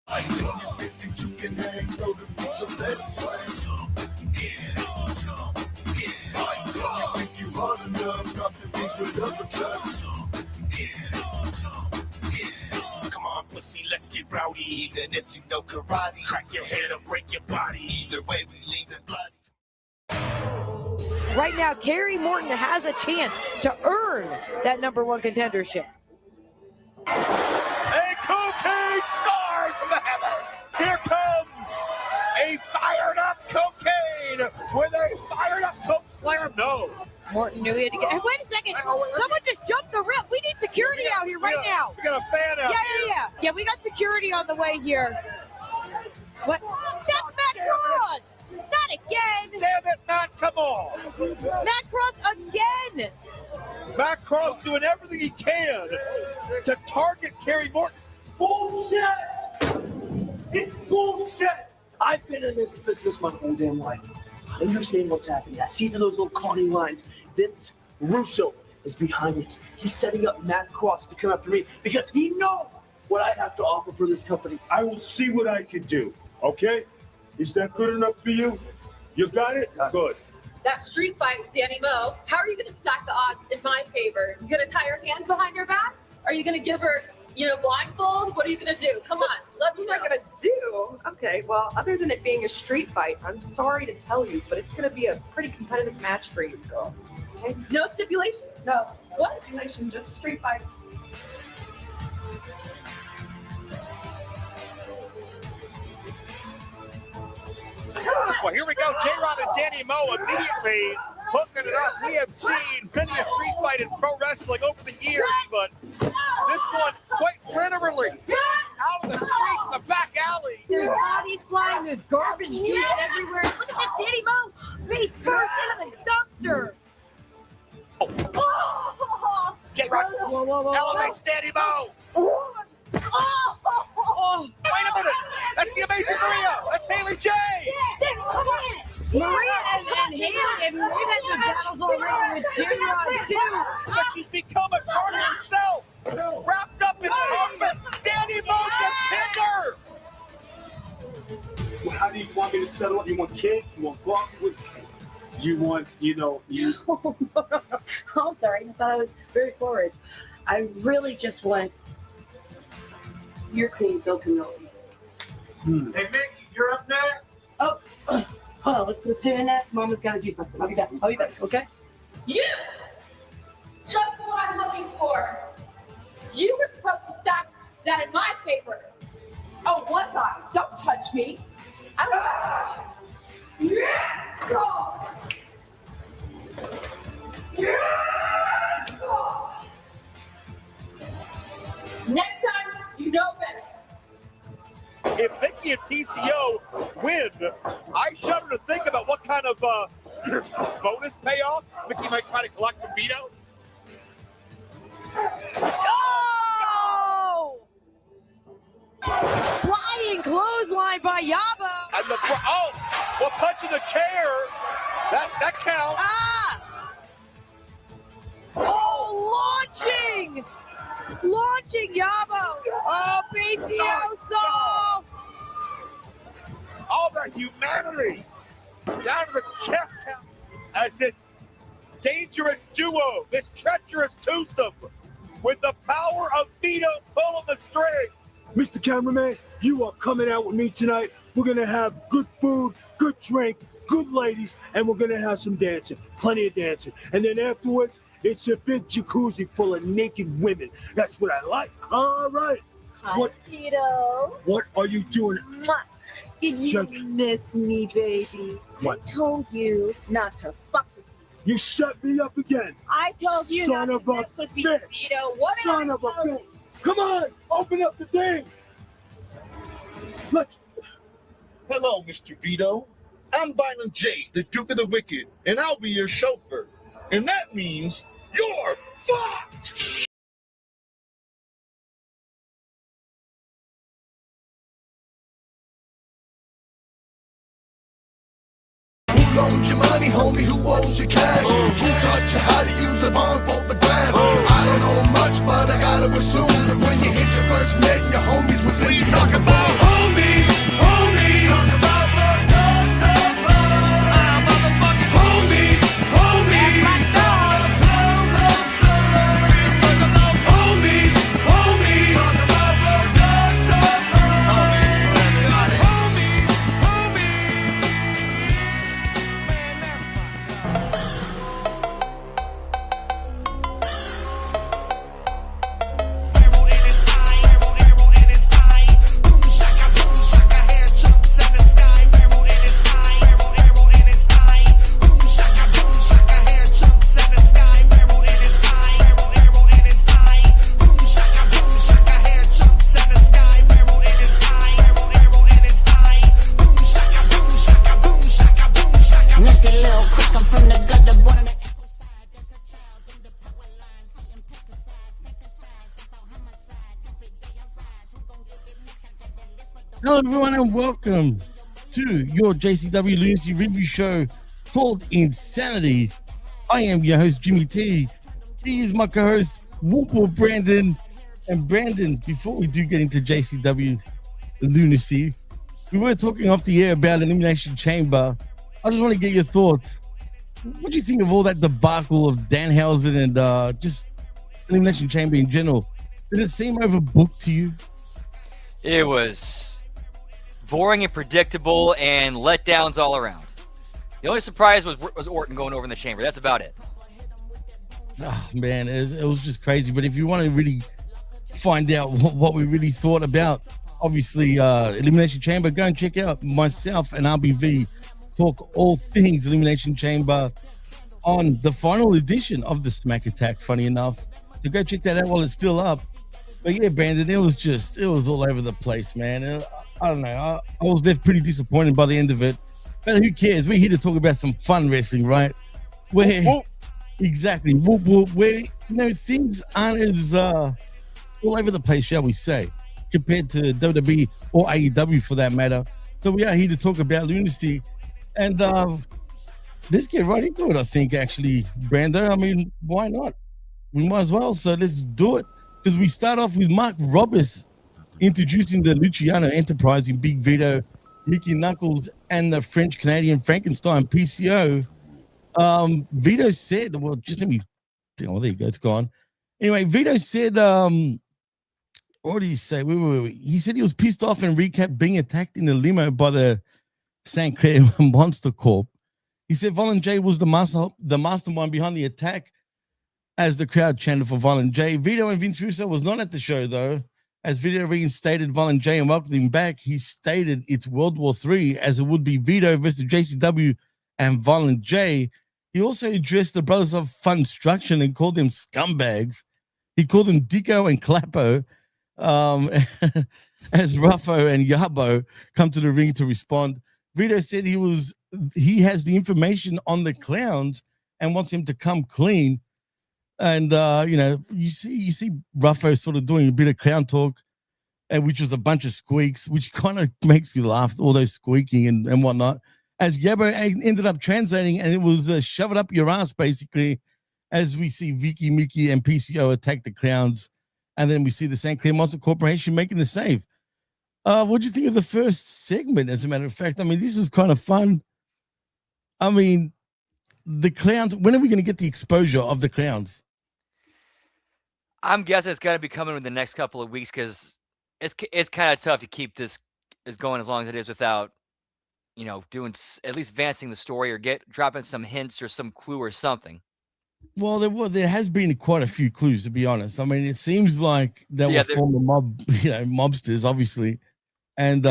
I know you think you can hang, throw the beat, so let it swing. I know you think you hard enough, drop the beats with uppercuts. Come on, pussy, let's get rowdy. Even if you know karate, Crack your head or break your body. either way we leave it bloody. Right now, Kerry Morton has a chance to earn that #1 contendership. A cocaine SARS from heaven. Here comes a fired up cocaine with a fired up coke slam. No. Morton knew he had to get. Hey, wait a second. Someone just jumped the rip. We need security out here right now. We got a fan out here. Yeah, we got security on the way here. What? That's Matt Cross. Not again. Damn it, Matt, come on. Matt Cross again. Matt Cross doing everything he can to target Kerry Morton. Bullshit! It's bullshit! I've been in this business my whole damn life. I understand what's happening. I see through those little conning lines. Vince Russo is behind this. He's setting up Matt Cross to come after me because he knows what I have to offer for this company. I will see what I can do, okay? Is that good enough for you? You got it? Good. That street fight with Danny Moe, how are you going to stack the odds in my favor? You going to tie her hands behind her back? Are you going to give her, blindfold? What are you going to do? Come on, let me know. What am I going to do? Okay, well, other than it being a street fight, I'm sorry to tell you, but it's going to be a pretty competitive match for you, girl. Okay? No stipulations? No. What? Stipulation, just street fight. Well, here we go. J-Rod and Danny Moe immediately hooking it up. We have seen plenty of street fight in pro wrestling over the years, but this one quite literally out of the streets, the back alley. There's bodies flying. There's garbage juice everywhere. Look at this Danny Moe face first into the dumpster. Oh. J-Rod Whoa. elevates Danny Moe. Oh. Wait a minute. That's the amazing Maria. That's Haley J. Maria and Haley, and they've had their battles already with J-Rod too. But she's become a target herself. Wrapped up in carpet. Danny Moe contender. Well, how do you want me to settle it? You want kick? You want block? You want, No. I'm sorry. I thought I was very forward. I really just want your queen, Bill Canoli. Hey, Mick, you're up next. Oh, hold on. Let's put a pin in that. Mama's got to do something. I'll be back. Okay? You! Just what I'm looking for. You were supposed to stack that in my favor. Oh, was I? Don't touch me. Next time, you know better. If Mickey and PCO win, I shudder to think about what kind of bonus payoff Mickey might try to collect from Vito. Oh! Flying clothesline by Yabo. And well, punch in the chair. That counts. Ah! Oh, launching Yabo. Oh, PCO salt. All the humanity down to the chest count as this dangerous duo, this treacherous twosome, with the power of Vito pulling the strings. Mr. Cameraman, you are coming out with me tonight. We're going to have good food, good drink, good ladies, and we're going to have some dancing, plenty of dancing. And then afterwards, it's a big jacuzzi full of naked women. That's what I like. All right. Hi, Vito. What are you doing? Did you miss me, baby? What? I told you not to fuck with me. You set me up again. I told you Son not of to a mess with me, bitch. Vito. What did Son I of a tell you? bitch. Come on, open up the thing. Let's. Hello, Mr. Vito. I'm Violent J, the Duke of the Wicked, and I'll be your chauffeur. And that means you're fucked! Who loans your money, homie? Who owes your cash? Who taught you how to use the barn for the grass? I don't know much, but I gotta assume that when you hit your first net, your homies was in. What are you talking about? Hello, everyone, and welcome to your JCW Lunacy review show called Insanity. I am your host, Jimmy T. He is my co-host, Whoop Whoop Brandon. And Brandon, before we do get into JCW Lunacy, we were talking off the air about Elimination Chamber. I just want to get your thoughts. What do you think of all that debacle of Danhausen and just Elimination Chamber in general? Did it seem overbooked to you? It was boring and predictable and letdowns all around. The only surprise was Orton going over in the chamber. That's about it. Oh, man, it was just crazy. But if you want to really find out what we really thought about, obviously, Elimination Chamber, go and check out myself and RBV talk all things Elimination Chamber on the final edition of the Smack Attack, funny enough. So go check that out while it's still up. But yeah, Brandon, it was all over the place, man. I don't know. I was left pretty disappointed by the end of it. But who cares? We're here to talk about some fun wrestling, right? Exactly. Where, things aren't as all over the place, shall we say, compared to WWE or AEW for that matter. So we are here to talk about Lunacy. And let's get right into it, I think, actually, Brando. I mean, why not? We might as well. So let's do it. Because we start off with Mark Roberts introducing the Luciano Enterprise in Big Vito, Mickey Knuckles, and the French-Canadian Frankenstein PCO. Vito said, well, just let me, oh, there you go, it's gone. Anyway, Vito said, what did he say? Wait. He said he was pissed off and recapped being attacked in the limo by the St. Clair Monster Corp. He said Violent J was the mastermind behind the attack as the crowd chanted for Violent J. Vito and Vince Russo was not at the show, though. As Vito reinstated Violent J and welcomed him back, he stated it's World War III, as it would be Vito versus JCW and Violent J. He also addressed the Brothers of Funstruction and called them scumbags. He called them Dicko and Clappo, as Ruffo and Yabo come to the ring to respond. Vito said he has the information on the clowns and wants him to come clean. And you see Ruffo sort of doing a bit of clown talk, which was a bunch of squeaks, which kind of makes me laugh, all those squeaking and whatnot. As Yabo ended up translating, and it was shove it up your ass, basically, as we see Vicky, Mickey, and PCO attack the clowns. And then we see the St. Clair Monster Corporation making the save. What do you think of the first segment, as a matter of fact? I mean, this was kind of fun. I mean, the clowns, when are we going to get the exposure of the clowns? I'm guessing it's got to be coming in the next couple of weeks because it's kind of tough to keep this going as long as it is without, doing at least advancing the story or dropping some hints or some clue or something. Well, there has been quite a few clues, to be honest. I mean, it seems like they were former mobsters, obviously, and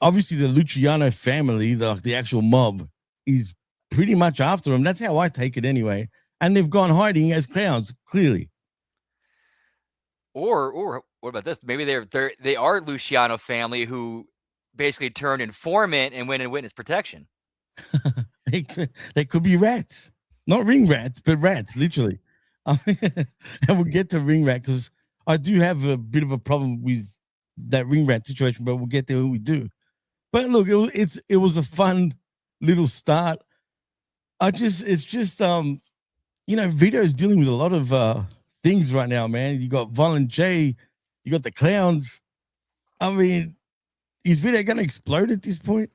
obviously the Luciano family, the actual mob, is pretty much after them. That's how I take it, anyway. And they've gone hiding as clowns, clearly. Or what about this? Maybe they are Luciano family who basically turned informant and went in witness protection. They could be rats, not ring rats, but rats, literally. And we'll get to ring rat because I do have a bit of a problem with that ring rat situation, but we'll get there when we do. But look, it was a fun little start. It's just Vito's dealing with a lot of things right now, man. You got Violent J, you got the clowns. I mean, is Vito gonna explode at this point?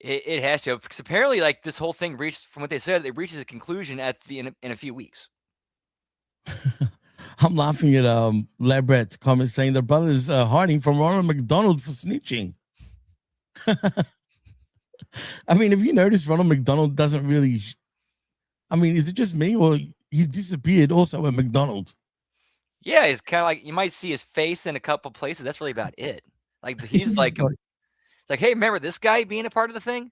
It has to, because apparently, like, this whole thing from what they said, it reaches a conclusion in a few weeks. I'm laughing at Labrat's comment saying the brothers are hiding from Ronald McDonald for snitching. I mean, have you noticed Ronald McDonald doesn't really? I mean, is it just me or he's disappeared also at McDonald's? Yeah, he's kind of like, you might see his face in a couple places. That's really about it. Like, he's like, it's like, hey, remember this guy being a part of the thing?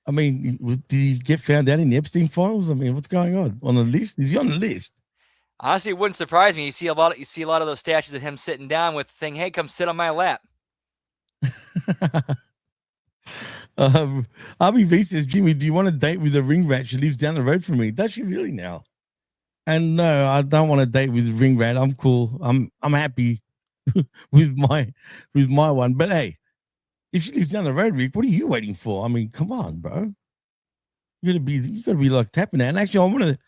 I mean, did he get found out in the Epstein files? I mean, what's going on the list? Is he on the list? Honestly, it wouldn't surprise me. You see a lot of those statues of him sitting down with the thing. Hey, come sit on my lap. RBV says, Jimmy, do you want to date with a ring rat? She lives down the road from me. Does she really now? And no, I don't want to date with Ring Rat. I'm cool. I'm happy with my one. But hey, if she lives down the road, Rick, what are you waiting for? I mean, come on, bro. You gotta be like tapping that. And actually, I want to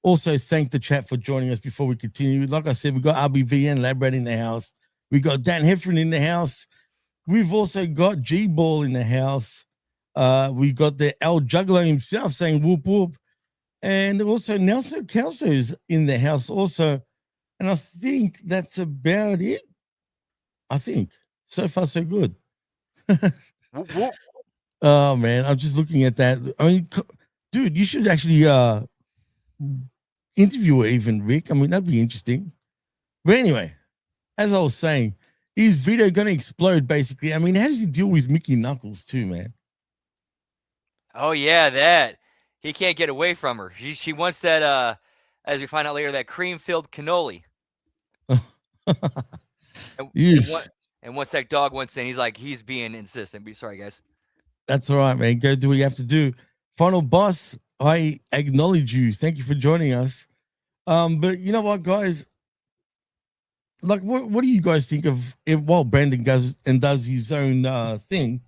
also thank the chat for joining us before we continue. Like I said, we got RBVN Labrat in the house. We got Dan Heffron in the house. We've also got G-Ball in the house. We got the El Juggler himself saying whoop whoop. And also Nelson Kelso is in the house also. And I think that's about it. I think. So far, so good. Whoop, whoop. Oh, man. I'm just looking at that. I mean, dude, you should actually interview her even, Rick. I mean, that'd be interesting. But anyway, as I was saying, is Vito going to explode, basically? I mean, how does he deal with Mickey Knuckles too, man? Oh, yeah, that. He can't get away from her. She wants that, as we find out later, that cream-filled cannoli. And once that dog wants in, he's being insistent. Sorry, guys. That's all right, man. Go do what you have to do. Final boss, I acknowledge you. Thank you for joining us. But you know what, guys? Like, what do you guys think of while Brandon goes and does his own thing?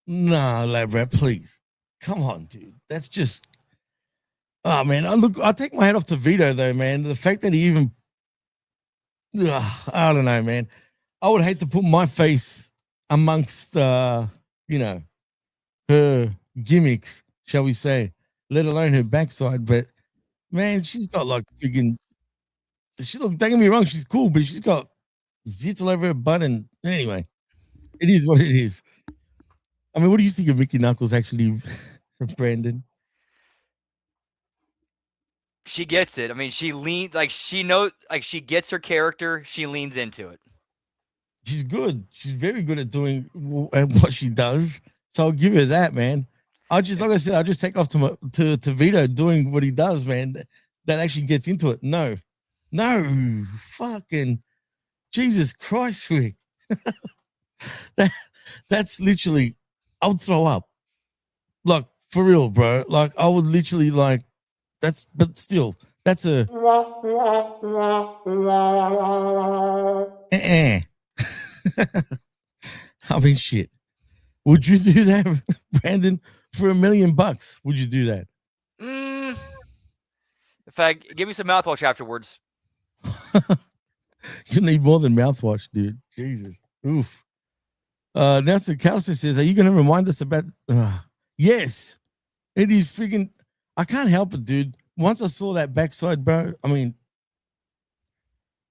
Nah, Labrat, please. Come on, dude. That's just... Oh, man. I take my hat off to Vito, though, man. The fact that he even... I don't know, man. I would hate to put my face amongst, her gimmicks, shall we say, let alone her backside. But, man, she's got, like, freaking... don't get me wrong, she's cool, but she's got zits all over her butt. And anyway, it is what it is. I mean, what do you think of Mickey Knuckles, actually, Brandon? She gets it. I mean, she leans, like, she knows, like, she gets her character. She leans into it. She's good. She's very good at doing what she does. So I'll give her that, man. Like I said, I'll just take off to Vito doing what he does, man. That actually gets into it. No, fucking Jesus Christ, Rick. That's literally, I would throw up. Like, for real, bro. Like, I would literally, like, but still, that's a... I mean, shit. Would you do that, Brandon, for $1 million? Would you do that? In fact, give me some mouthwash afterwards. You need more than mouthwash, dude. Jesus. Oof. Nelson Kelso says, are you going to remind us about... yes. It is freaking... I can't help it, dude. Once I saw that backside, bro, I mean...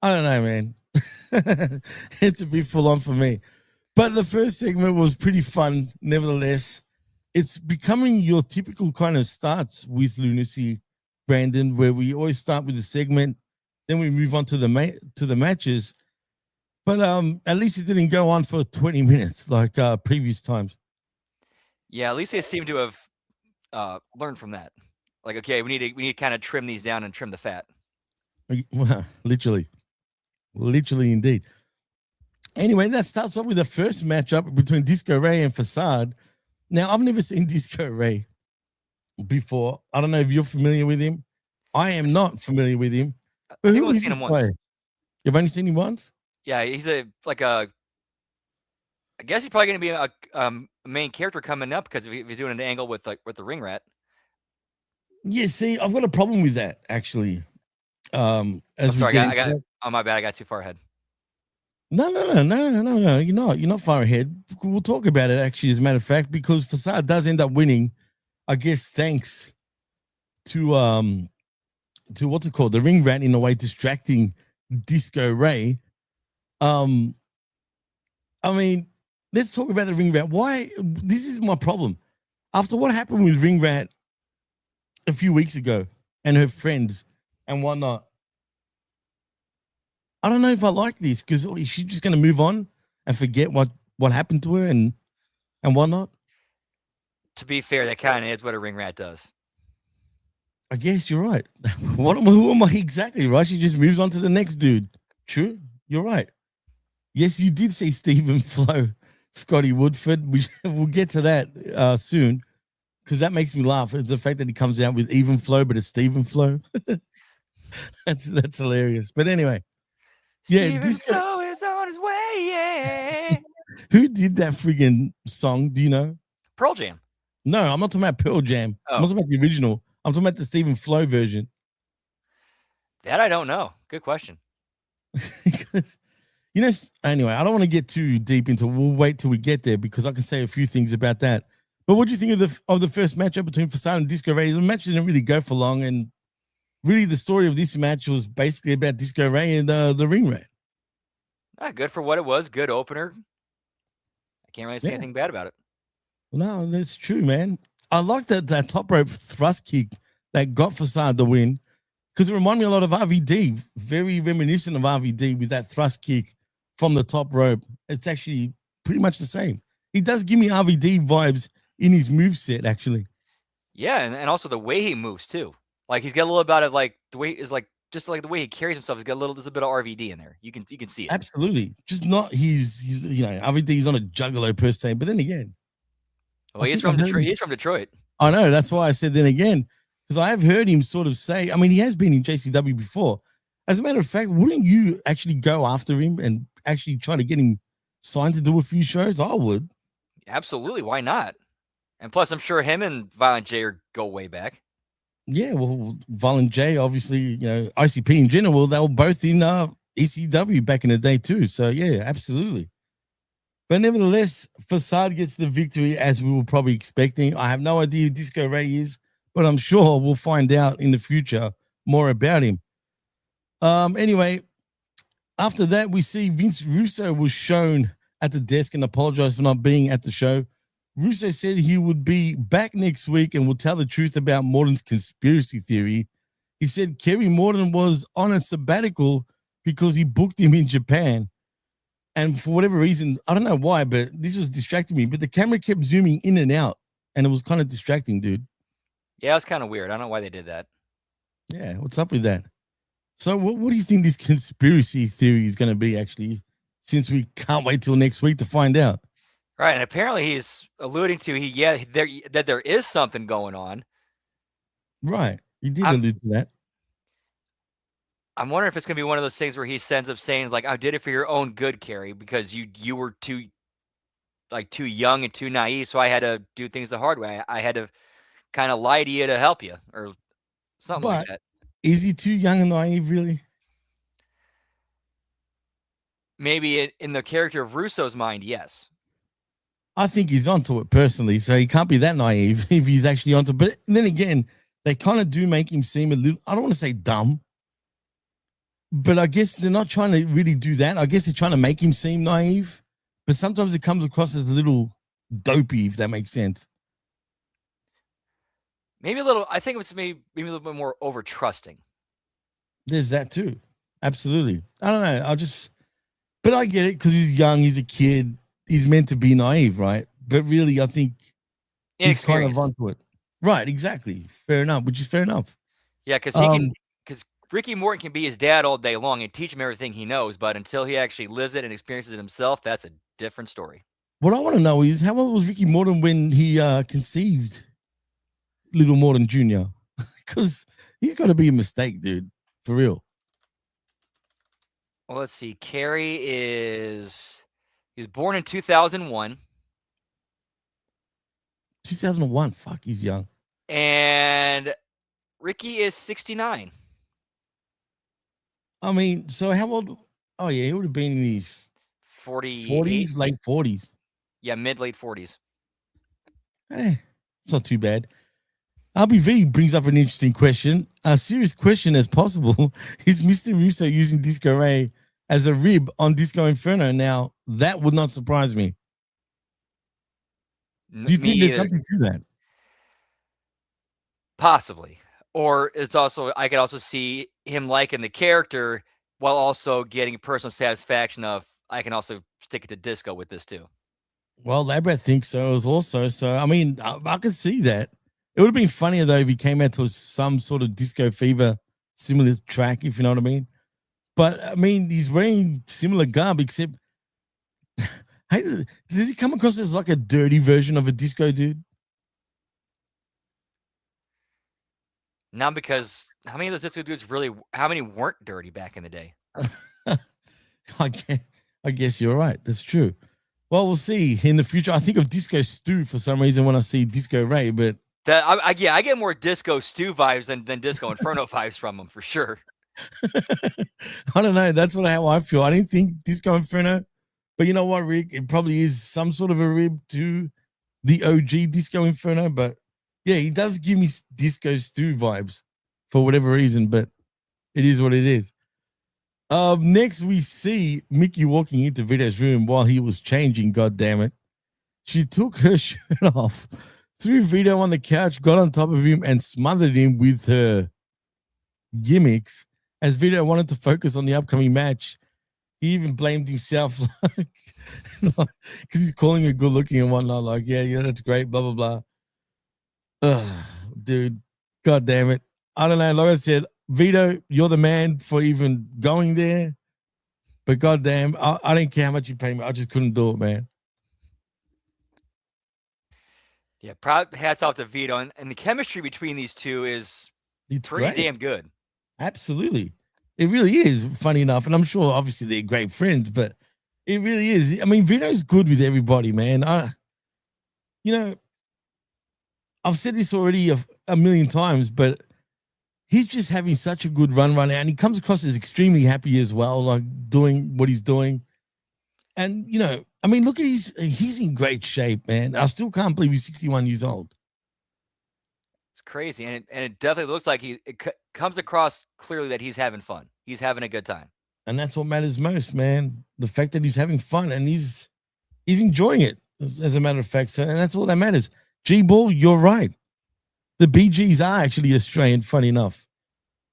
I don't know, man. It's a bit full on for me. But the first segment was pretty fun, nevertheless. It's becoming your typical kind of starts with Lunacy, Brandon, where we always start with the segment, then we move on to the matches. But at least it didn't go on for 20 minutes like previous times. Yeah, at least they seem to have learned from that. Like, okay, we need to kind of trim these down and trim the fat. Literally indeed. Anyway, that starts off with the first matchup between Disco Ray and Facade. Now, I've never seen Disco Ray before. I don't know if you're familiar with him. I am not familiar with him. But who is this player? You've only seen him once? Yeah, he's I guess he's probably going to be a main character coming up because if he's doing an angle with the ring rat. Yeah, see, I've got a problem with that actually. Oh, my bad. I got too far ahead. No. You're not far ahead. We'll talk about it actually, as a matter of fact, because Facade does end up winning, I guess, thanks to what's it called, the ring rat, in a way distracting Disco Ray. I mean, let's talk about the ring rat. Why? This is my problem. After what happened with ring rat a few weeks ago and her friends and whatnot, I don't know if I like this, because is she just going to move on and forget what happened to her and whatnot? To be fair, that kind of is what a ring rat does. I guess you're right. Who am I exactly, right? She just moves on to the next dude. True. You're right. Yes, you did say Stephen Flowe, Scotty Woodford. We'll get to that soon, because that makes me laugh. The fact that he comes out with even Flow, but it's Stephen Flowe. That's hilarious. But anyway, Yeah, Steven disco. Flowe is on his way. Yeah. Who did that friggin' song? Do you know? Pearl Jam. No, I'm not talking about Pearl Jam. I'm not Oh. talking about the original. I'm talking about the Stephen Flow version. That I don't know. Good question. Because, anyway, I don't want to get too deep into. We'll wait till we get there because I can say a few things about that. But what do you think of the first matchup between Facade and Disco Ray? The match didn't really go for long, and really the story of this match was basically about Disco Ray and the ring rat. Good for what it was. Good opener. I can't really say anything bad about it. No, that's true, man. I like that top rope thrust kick that got Facade the win because it reminded me a lot of RVD. Very reminiscent of RVD with that thrust kick from the top rope. It's actually pretty much the same. He does give me RVD vibes in his moveset, actually. Yeah, and also the way he moves too. Like he's got a little bit of like the way is like just like the way he carries himself. He's got there's a bit of RVD in there. You can see it. Absolutely, just not he's RVD's on a juggalo per se, but then again, well, he's from Detroit. He's from Detroit. I know, that's why I said then again, because I have heard him sort of say. I mean, he has been in JCW before. As a matter of fact, wouldn't you actually go after him and actually try to get him signed to do a few shows? I would. Absolutely, why not? And plus, I'm sure him and Violent J go way back. Yeah, well, Violent J, obviously, ICP in general, they were both in ECW back in the day too. So yeah, absolutely. But nevertheless, Facade gets the victory as we were probably expecting. I have no idea who Disco Ray is, but I'm sure we'll find out in the future more about him. Anyway, after that, we see Vince Russo was shown at the desk and apologized for not being at the show. Russo said he would be back next week and will tell the truth about Morton's conspiracy theory. He said Kerry Morton was on a sabbatical because he booked him in Japan. And for whatever reason, I don't know why, but this was distracting me. But the camera kept zooming in and out, and it was kind of distracting, dude. Yeah, it's kind of weird. I don't know why they did that. Yeah, what's up with that? So what do you think this conspiracy theory is going to be, actually, since we can't wait till next week to find out? Right, and apparently he's alluding to that there is something going on. Right, he did allude to that. I'm wondering if it's going to be one of those things where he ends up saying, like, I did it for your own good, Kerry, because you were too young and too naive, so I had to do things the hard way. I had to kind of lie to you to help you or something like that. Is he too young and naive, really? Maybe in the character of Russo's mind, yes. I think he's onto it personally, so he can't be that naive if he's actually onto it. But then again, they kind of do make him seem a little, I don't want to say dumb, but I guess they're not trying to really do that. I guess they're trying to make him seem naive, but sometimes it comes across as a little dopey, if that makes sense. Maybe a little, I think it's maybe a little bit more over trusting. There's that too. Absolutely. I don't know. But I get it because he's young, he's a kid. He's meant to be naive, right? But really, I think he's kind of onto it. Right, exactly. Fair enough, which is fair enough. Yeah, because Ricky Morton can be his dad all day long and teach him everything he knows, but until he actually lives it and experiences it himself, that's a different story. What I want to know is, how old was Ricky Morton when he conceived Little Morton Jr.? Because he's got to be a mistake, dude. For real. Well, let's see. Kerry he was born in 2001. 2001. Fuck, he's young. And Ricky is 69. I mean, so how old? Oh, yeah, he would have been in his 40s, late 40s. Yeah, late 40s. It's not too bad. RBV brings up an interesting question. A serious question as possible. Is Mr. Russo using Disco Ray as a rib on Disco Inferno? Now, that would not surprise me. Do you think there's something to that? Possibly. Or I could also see him liking the character while also getting personal satisfaction of, I can also stick it to Disco with this too. Well, Labrat thinks so as also. So, I mean, I can see that. It would have been funnier, though, if he came out to some sort of Disco Fever similar track, if you know what I mean. But, I mean, he's wearing similar garb, except, hey, does he come across as like a dirty version of a disco dude? Not because, how many of those disco dudes how many weren't dirty back in the day? I guess you're right. That's true. Well, we'll see in the future. I think of Disco Stu for some reason when I see Disco Ray, but I get more Disco Stew vibes than Disco Inferno vibes from him for sure. I don't know. That's how I feel. I didn't think Disco Inferno, but you know what, Rick? It probably is some sort of a rib to the OG Disco Inferno, but yeah, he does give me Disco Stew vibes for whatever reason, but it is what it is. Next, we see Mickey walking into Vito's room while he was changing. God damn it. She took her shirt off, threw Vito on the couch, got on top of him, and smothered him with her gimmicks. As Vito wanted to focus on the upcoming match, he even blamed himself because he's calling her good looking and whatnot. Like, yeah, that's great, blah, blah, blah. Ugh, dude, God damn it. I don't know. Like I said, Vito, you're the man for even going there. But goddamn, I didn't care how much you pay me. I just couldn't do it, man. Yeah, hats off to Vito. And the chemistry between these two is pretty damn good. Absolutely. It really is, funny enough. And I'm sure, obviously, they're great friends, but it really is. I mean, Vito's good with everybody, man. I've said this already a million times, but he's just having such a good run right now, and he comes across as extremely happy as well, like doing what he's doing. And, I mean, look at he's in great shape, man. I still can't believe he's 61 years old. It's crazy, and it definitely looks like it comes across clearly that he's having fun. He's having a good time. And that's what matters most, man. The fact that he's having fun and he's enjoying it, as a matter of fact. So, and that's all that matters. G-Ball, you're right. The BGs are actually Australian, funny enough.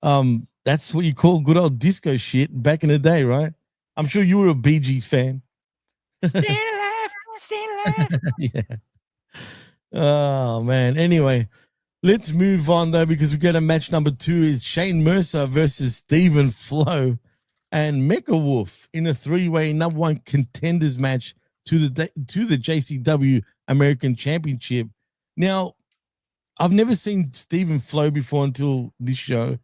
That's what you call good old disco shit back in the day, right? I'm sure you were a Bee Gees fan. Stay alive, stay alive. Yeah. Oh, man. Anyway, let's move on, though, because we got a match number 2 is Shane Mercer versus Stephen Flowe and Mecha Wolf in a 3-way #1 contenders match to the JCW American Championship. Now, I've never seen Stephen Flowe before until this show.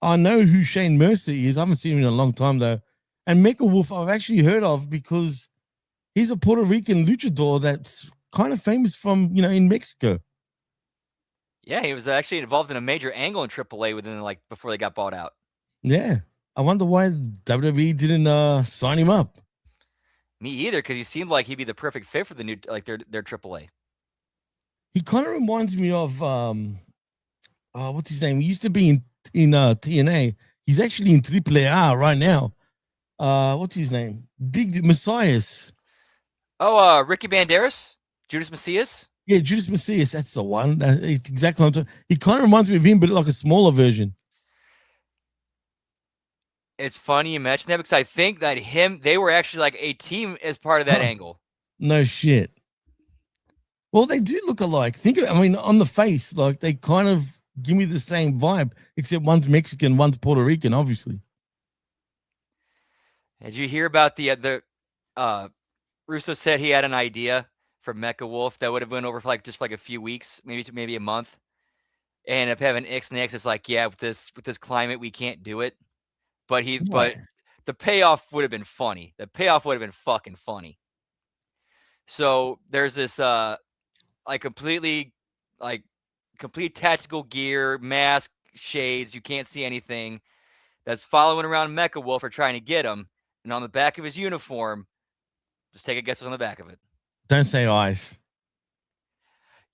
I know who Shane Mercer is. I haven't seen him in a long time, though. And Mecha Wolf I've actually heard of because he's a Puerto Rican luchador that's kind of famous from, in Mexico. Yeah, he was actually involved in a major angle in AAA before they got bought out. Yeah. I wonder why WWE didn't sign him up. Me either, because he seemed like he'd be the perfect fit for the new, their AAA. He kind of reminds me of what's his name? He used to be in TNA. He's actually in AAA right now. What's his name? Big Messias. Oh, Ricky Banderas? Judas Macias? Yeah, Judas Macias. That's the one. It's exactly what I'm talking. He kind of reminds me of him, but like a smaller version. It's funny you mentioned that because I think that they were actually like a team as part of that angle. No shit. Well, they do look alike. On the face, like they kind of give me the same vibe, except one's Mexican, one's Puerto Rican, obviously. Did you hear about the Russo said he had an idea for Mecha Wolf that would have went over for just a few weeks, maybe a month, and if having X and X, it's like, yeah, with this climate, we can't do it. But the payoff would have been funny. The payoff would have been fucking funny. So there's this complete tactical gear, mask, shades. You can't see anything. That's following around Mecha Wolf or trying to get him. And on the back of his uniform, just take a guess what's on the back of it. Don't say eyes.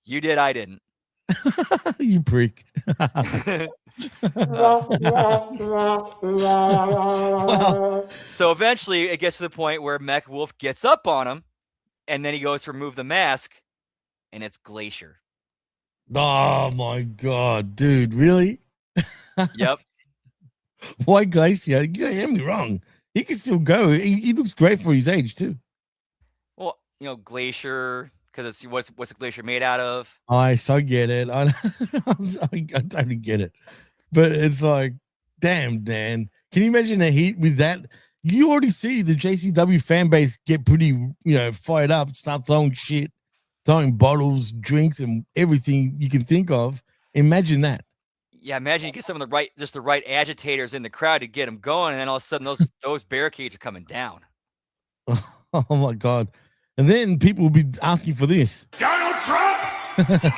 You did, I didn't. You prick. Wow. So eventually it gets to the point where Mecha Wolf gets up on him, and then he goes to remove the mask, and it's Glacier. Oh my god, dude, really? Yep. Why Glacier? You don't get me wrong. He can still go. He looks great for his age too. Well, Glacier, because it's what's a glacier made out of? I get it. I totally get it. But it's like, damn, Dan. Can you imagine the heat with that? You already see the JCW fan base get pretty, fired up, start throwing shit, throwing bottles, drinks, and everything you can think of. Imagine that. Yeah, imagine you get some of the right agitators in the crowd to get them going, and then all of a sudden those barricades are coming down. Oh my God. And then people will be asking for this. Donald Trump?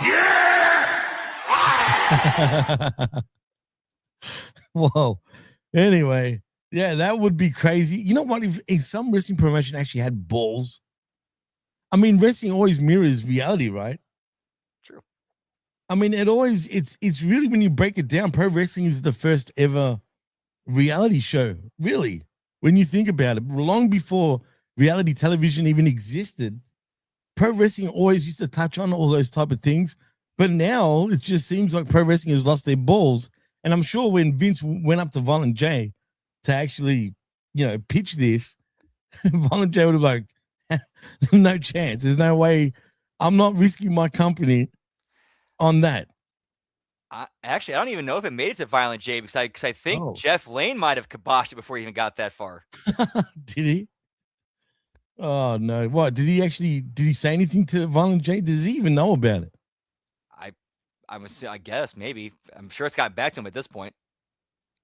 Yeah! Whoa. Anyway, yeah, that would be crazy. You know what? If some wrestling promotion actually had balls, I mean, wrestling always mirrors reality, right? True. I mean, it's really, when you break it down, pro wrestling is the first ever reality show, really, when you think about it. Long before reality television even existed, pro wrestling always used to touch on all those type of things. But now it just seems like pro wrestling has lost their balls. And I'm sure when Vince went up to Violent J to actually, pitch this, Violent J would have like, no chance. There's no way. I'm not risking my company on that. Actually, I don't even know if it made it to Violent J because I think Jeff Lane might have kiboshed it before he even got that far. Did he? Oh no! What did he say anything to Violent J? Does he even know about it? I guess maybe. I'm sure it's gotten back to him at this point.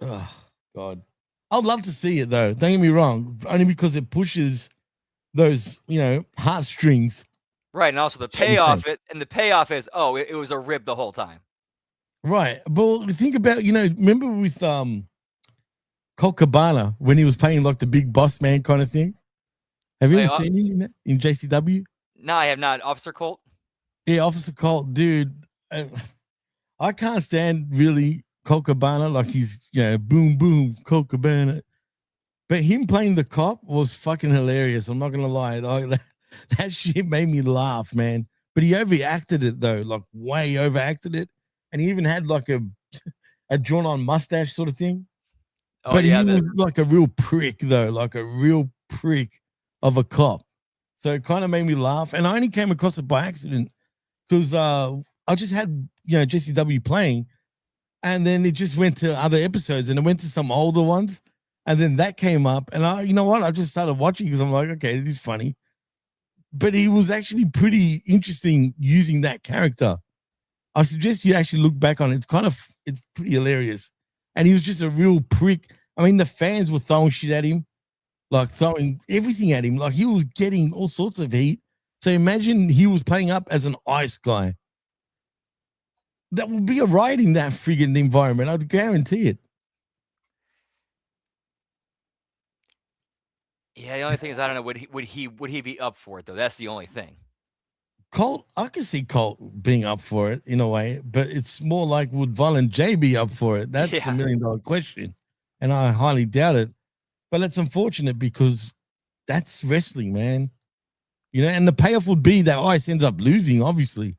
Oh God, I'd love to see it though. Don't get me wrong, only because it pushes those heartstrings. Right, and also the payoff is it was a rib the whole time. Right, but think about remember with Colt Cabana when he was playing like the big boss man kind of thing. Have you ever seen him in JCW? No, I have not. Officer Colt? Yeah, Officer Colt, dude. I can't stand really Colt Cabana, like he's, boom, boom, Colt Cabana. But him playing the cop was fucking hilarious. I'm not going to lie. Like, that shit made me laugh, man. But he overacted it, though, like way overacted it. And he even had like a drawn-on mustache sort of thing. Oh, but yeah, he was like a real prick, though, like a real prick of a cop. So it kind of made me laugh. And I only came across it by accident because I just had, JCW playing. And then it just went to other episodes and it went to some older ones. And then that came up. And I just started watching because I'm like, okay, this is funny. But he was actually pretty interesting using that character. I suggest you actually look back on it. It's pretty hilarious. And he was just a real prick. I mean, the fans were throwing shit at him, like throwing everything at him. Like he was getting all sorts of heat. So imagine he was playing up as an ice guy. That would be a riot in that friggin' environment. I'd guarantee it. Yeah, the only thing is, I don't know, would he be up for it though? That's the only thing. Colt, I can see Colt being up for it in a way, but it's more like, would Violent J be up for it? That's the $1 million question. And I highly doubt it. But it's unfortunate because that's wrestling, man. And the payoff would be that Ice ends up losing, obviously.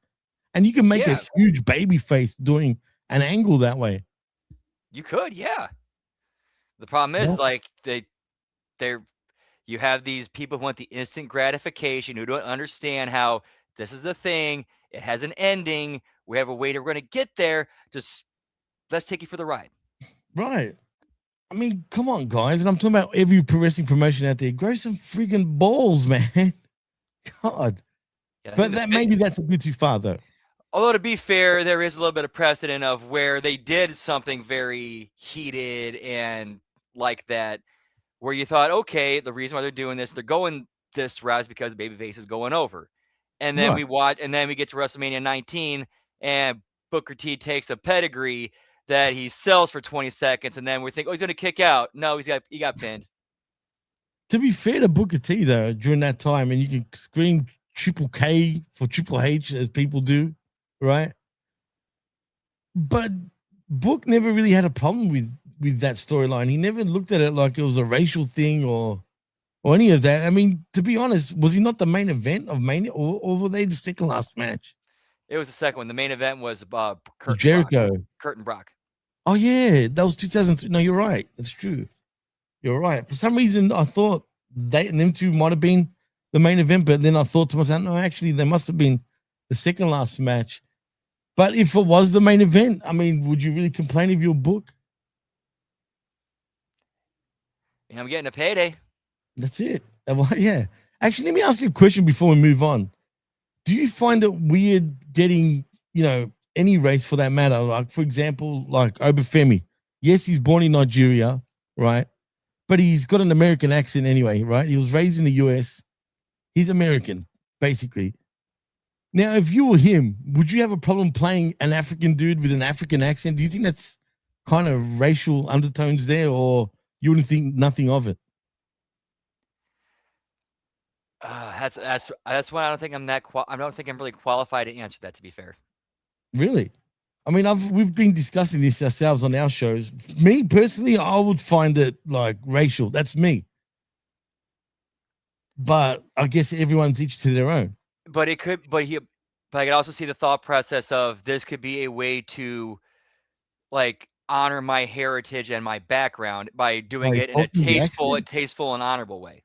And you can make a huge baby face doing an angle that way. You could, yeah. The problem is, like, you have these people who want the instant gratification, who don't understand how this is a thing. It has an ending. We have a way we're going to get there. Just let's take you for the ride. Right. I mean, come on, guys. And I'm talking about every pro wrestling promotion out there. Grow some freaking balls, man. God. Yeah, but maybe that's a bit too far, though. Although, to be fair, there is a little bit of precedent of where they did something very heated and like that, where you thought, okay, the reason why they're doing this, they're going this route is because babyface is going over. And then we watch, and then we get to WrestleMania 19, and Booker T takes a pedigree that he sells for 20 seconds, and then we think, oh, he's going to kick out. No, he got pinned. To be fair to Booker T, though, during that time, and you can scream Triple K for Triple H as people do, right? But Book never really had a problem with that storyline. He never looked at it like it was a racial thing or any of that. I mean, to be honest, was he not the main event of Mania, or were they the second last match? It was the second one. The main event was Jericho. Kurt and Brock. Oh, yeah. That was 2003. No, you're right. That's true. You're right. For some reason, I thought them two might have been the main event, but then I thought to myself, no, actually, they must have been the second last match. But if it was the main event, I mean, would you really complain if your Book? I'm getting a payday. That's it. Well, yeah. Actually, let me ask you a question before we move on. Do you find it weird getting, any race for that matter. Like, for example, like Obafemi. Yes, he's born in Nigeria, right? But he's got an American accent anyway, right? He was raised in the US. He's American, basically. Now, if you were him, would you have a problem playing an African dude with an African accent? Do you think that's kind of racial undertones there, or you wouldn't think nothing of it? That's why I don't think I'm that. I don't think I'm really qualified to answer that. To be fair, Really? I mean, we've been discussing this ourselves on our shows. Me personally, I would find it like racial. That's me. But I guess everyone's each to their own. but it could. But I could also see the thought process of this could be a way to, like, honor my heritage and my background by doing By it in a altering the tasteful accent? and honorable way.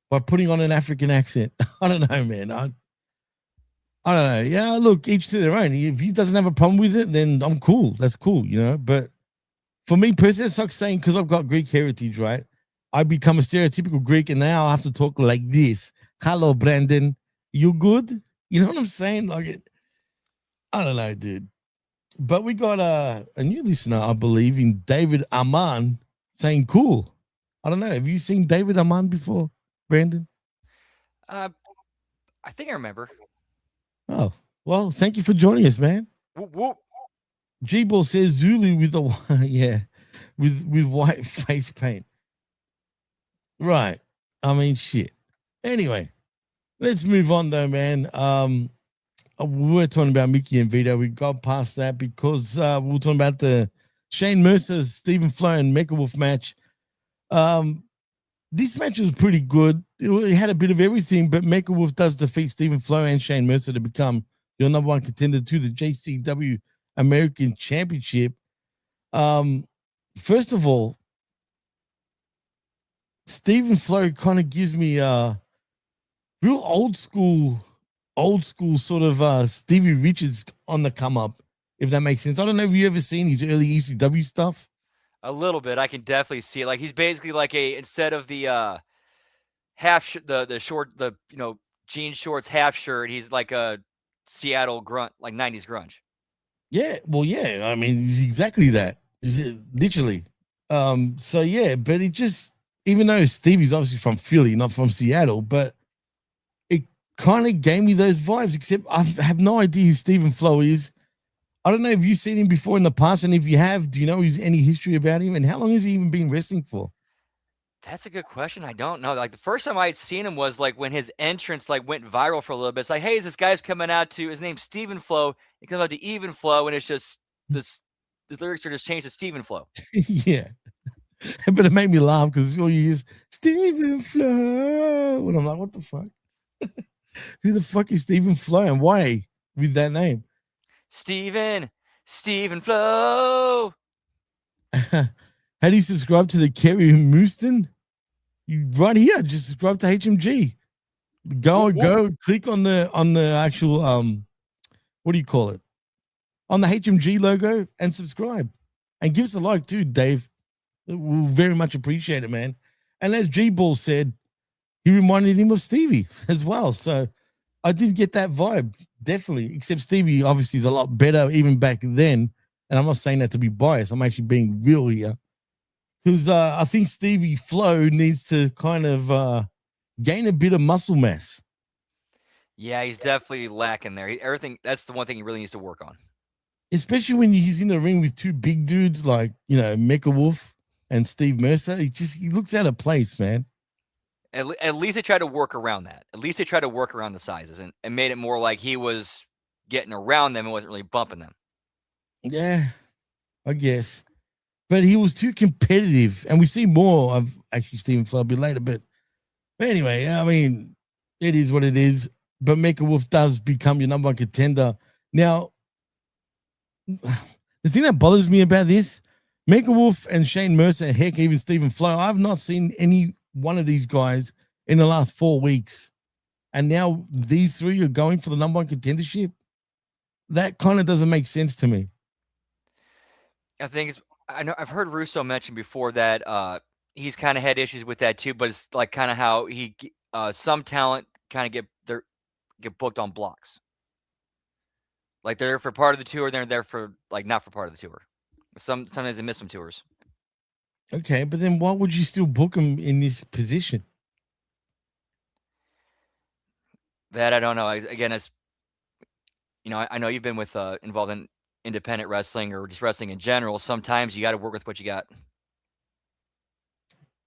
By putting on an African accent. I don't know, man. I don't know. Yeah, look, each to their own. If he doesn't have a problem with it, then I'm cool. That's cool, you know. But for me personally, it's like saying, because I've got Greek heritage, right? I become a stereotypical Greek, and now I have to talk like this. Hello, Brandon. You good? You know what I'm saying? Like, I don't know, dude. But we got a new listener, I believe, in David Aman saying cool. I don't know. Have you seen David Aman before, Brandon? I think I remember. Oh, well, thank you for joining us, man. Whoop, whoop. G-Ball says Zulu with a yeah, with white face paint. Right. I mean, shit. Anyway, let's move on though, man. We were talking about Mickey and Vito. We got past that because we were talking about the Shane Mercer, Stephen Flowe, and Mecha Wolf match. This match was pretty good. It had a bit of everything, but Mecha Wolf does defeat Stephen Flowe and Shane Mercer to become your number one contender to the JCW American Championship. First of all, Stephen Flowe kind of gives me a real old school sort of Stevie Richards on the come up, if that makes sense. I don't know if you ever seen his early ECW stuff. A little bit. I can definitely see it. Like, he's basically like instead of the the short, jean shorts half shirt, he's like a Seattle grunt, like 90s grunge. Yeah, well, yeah. I mean, he's exactly that. Literally. So yeah, but it just, even though Stevie's obviously from Philly, not from Seattle, but it kind of gave me those vibes, except I have no idea who Stephen Flowe is. I don't know if you've seen him before in the past, and if you have, do you know any history about him, and how long has he even been wrestling for? That's a good question. I don't know. Like, the first time I had seen him was like when his entrance like went viral for a little bit. It's like, hey, this guy's coming out to, his name's Stephen Flowe. He comes out to Even Flow, and it's just the lyrics are just changed to Stephen Flowe. Yeah. But it made me laugh because all you hear is Stephen Flowe. And I'm like, what the fuck? Who the fuck is Stephen Flowe, and why with that name? Stephen Flowe. How do you subscribe to the Kerry Mooston? You right here, just subscribe to HMG. Go click on the actual what do you call it? On the HMG logo and subscribe. And give us a like too, Dave. We'll very much appreciate it, man. And as G-Ball said, he reminded him of Stevie as well. So I did get that vibe, definitely. Except Stevie obviously is a lot better even back then. And I'm not saying that to be biased. I'm actually being real here. Because I think Stevie Flowe needs to kind of gain a bit of muscle mass. Yeah, he's definitely lacking there. That's the one thing he really needs to work on. Especially when he's in the ring with two big dudes like, Mecha Wolf and Steve Mercer. He looks out of place, man. At least they tried to work around that. At least they tried to work around the sizes and made it more like he was getting around them and wasn't really bumping them. Yeah, I guess. But he was too competitive. And we see more of actually Stephen Flowe a bit later. But anyway, I mean, it is what it is. But Mecha Wolf does become your number one contender. Now, the thing that bothers me about this, Mecha Wolf and Shane Mercer, heck, even Stephen Flowe, I've not seen any one of these guys in the last 4 weeks. And now these three are going for the number one contendership. That kind of doesn't make sense to me. I know I've heard Russo mention before that he's kind of had issues with that too, but it's like kind of how some talent kind of get booked on blocks. Like they're there for part of the tour, they're there for like not for part of the tour. Sometimes they miss some tours. Okay, but then why would you still book them in this position? That I don't know. Again, as you know, I know you've been with involved in independent wrestling or just wrestling in general. Sometimes you got to work with what you got.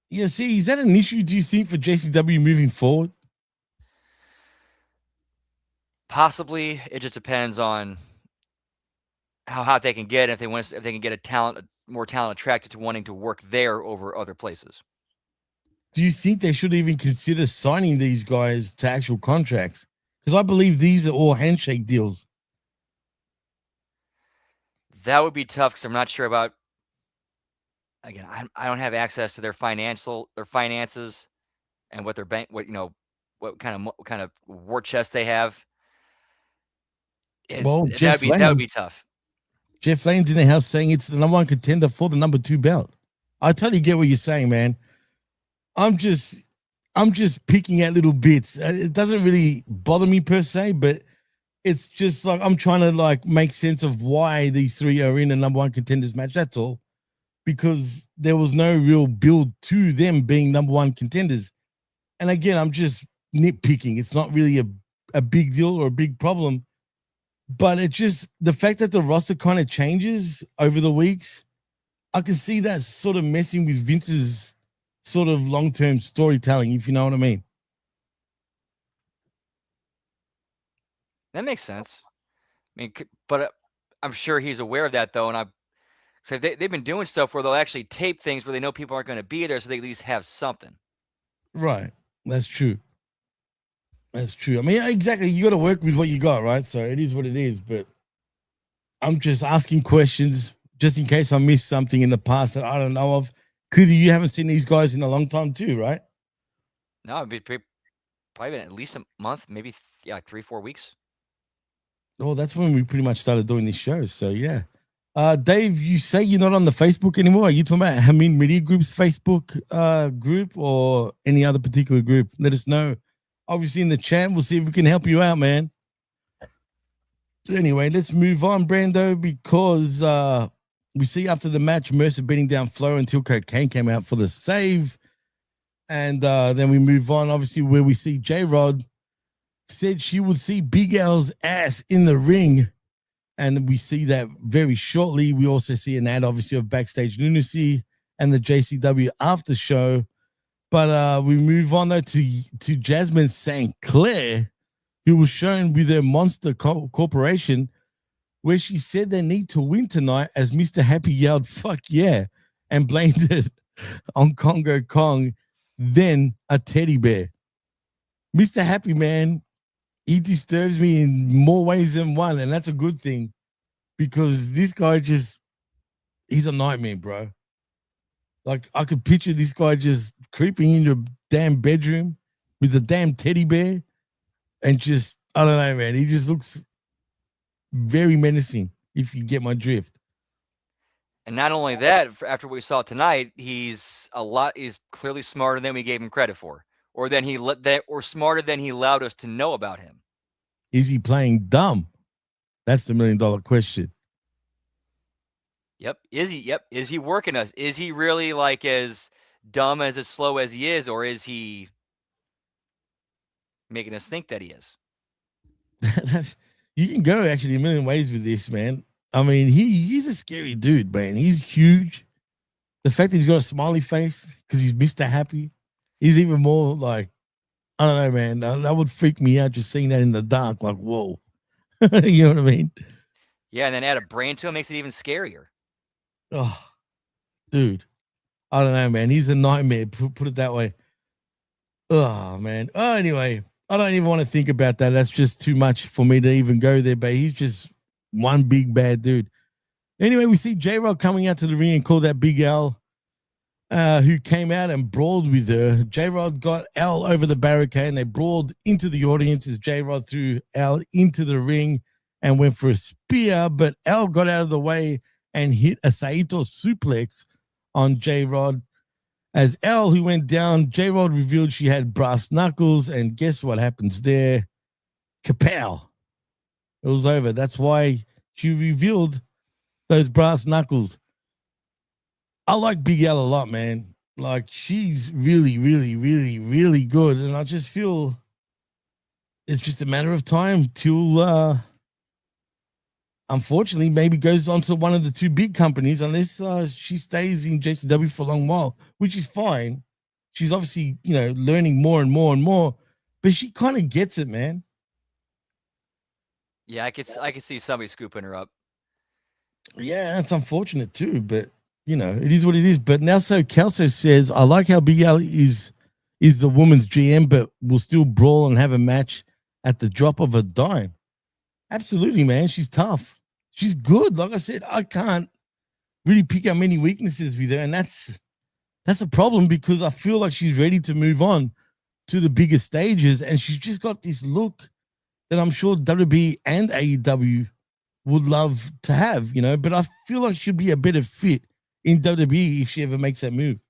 Yeah, see, is that an issue, do you think, for JCW moving forward? Possibly. It just depends on how hot they can get. If they can get more talent attracted to wanting to work there over other places. Do you think they should even consider signing these guys to actual contracts? Because I believe these are all handshake deals. That would be tough because I'm not sure about. Again, I don't have access to their finances, and what their bank, what kind of war chest they have. Well, that would be tough. Jeff Lane's in the house saying it's the number 1 contender for the number 2 belt. I totally get what you're saying, man. I'm just picking at little bits. It doesn't really bother me per se, but it's just like I'm trying to like make sense of why these three are in a number 1 contenders match. That's all. Because there was no real build to them being number 1 contenders. And again, I'm just nitpicking. It's not really a big deal or a big problem. But it's just the fact that the roster kind of changes over the weeks. I can see that sort of messing with Vince's sort of long-term storytelling, if you know what I mean. That makes sense. I mean, but I'm sure he's aware of that, though. And so they've been doing stuff where they'll actually tape things where they know people aren't going to be there, so they at least have something. Right. That's true. That's true. I mean, exactly. You got to work with what you got, right? So it is what it is. But I'm just asking questions just in case I missed something in the past that I don't know of. Clearly, you haven't seen these guys in a long time too, right? No, it'd be probably been at least a month, maybe like 3-4 weeks. Well, that's when we pretty much started doing these shows. So yeah. Dave, you say you're not on the Facebook anymore. Are you talking about Hameen Media Group's Facebook group or any other particular group? Let us know. Obviously in the chat, we'll see if we can help you out, man. Anyway, let's move on, Brando, because we see after the match, Mercer beating down Flowe until Cocaine came out for the save. And then we move on, obviously, where we see J-Rod said she would see Big L's ass in the ring. And we see that very shortly. We also see an ad, obviously, of Backstage Lunacy and the JCW after show. But we move on, though, to Jasmine St. Clair, who was shown with her Monster Corporation, where she said they need to win tonight as Mr. Happy yelled, "Fuck yeah," and blamed it on Congo Kong, then a teddy bear. Mr. Happy, man, he disturbs me in more ways than one, and that's a good thing because this guy he's a nightmare, bro. Like, I could picture this guy just creeping in your damn bedroom with a damn teddy bear and just, I don't know, man. He just looks very menacing, if you get my drift. And not only that, after what we saw tonight, he's clearly smarter than we gave him credit for, or smarter than he allowed us to know about him. Is he playing dumb? That's the $1 million question. Yep. Is he working us? Is he really like as dumb as slow as he is, or is he making us think that he is? You can go actually a million ways with this, man. I mean, he's a scary dude, man. He's huge. The fact that he's got a smiley face because he's Mr. Happy, he's even more like, I don't know, man. That would freak me out just seeing that in the dark. Like, whoa. You know what I mean? Yeah, and then add a brain to him makes it even scarier. Oh, dude. I don't know, man. He's a nightmare. Put it that way. Oh, man. Oh, anyway, I don't even want to think about that. That's just too much for me to even go there, but he's just one big bad dude. Anyway, we see J-Rod coming out to the ring and call that Big L, who came out and brawled with her. J-Rod got L over the barricade and they brawled into the audience as J-Rod threw L into the ring and went for a spear, but L got out of the way and hit a Saito suplex on J-Rod. As L, who went down, J-Rod revealed she had brass knuckles, and guess what happens there? Kapow. It was over. That's why she revealed those brass knuckles. I like Big L a lot, man. Like, she's really, really, really, really good. And I just feel it's just a matter of time till, unfortunately, maybe goes on to one of the two big companies, unless she stays in JCW for a long while, which is fine. She's obviously, learning more and more and more, but she kind of gets it, man. Yeah, I could see somebody scooping her up. Yeah, that's unfortunate too, but it is what it is. But now, so Kelso says, I like how Big L is the woman's GM, but will still brawl and have a match at the drop of a dime. Absolutely, man. She's tough. She's good. Like I said, I can't really pick up many weaknesses with her, and that's a problem because I feel like she's ready to move on to the bigger stages, and she's just got this look that I'm sure WWE and AEW would love to have, but I feel like she'd be a better fit in WWE if she ever makes that move.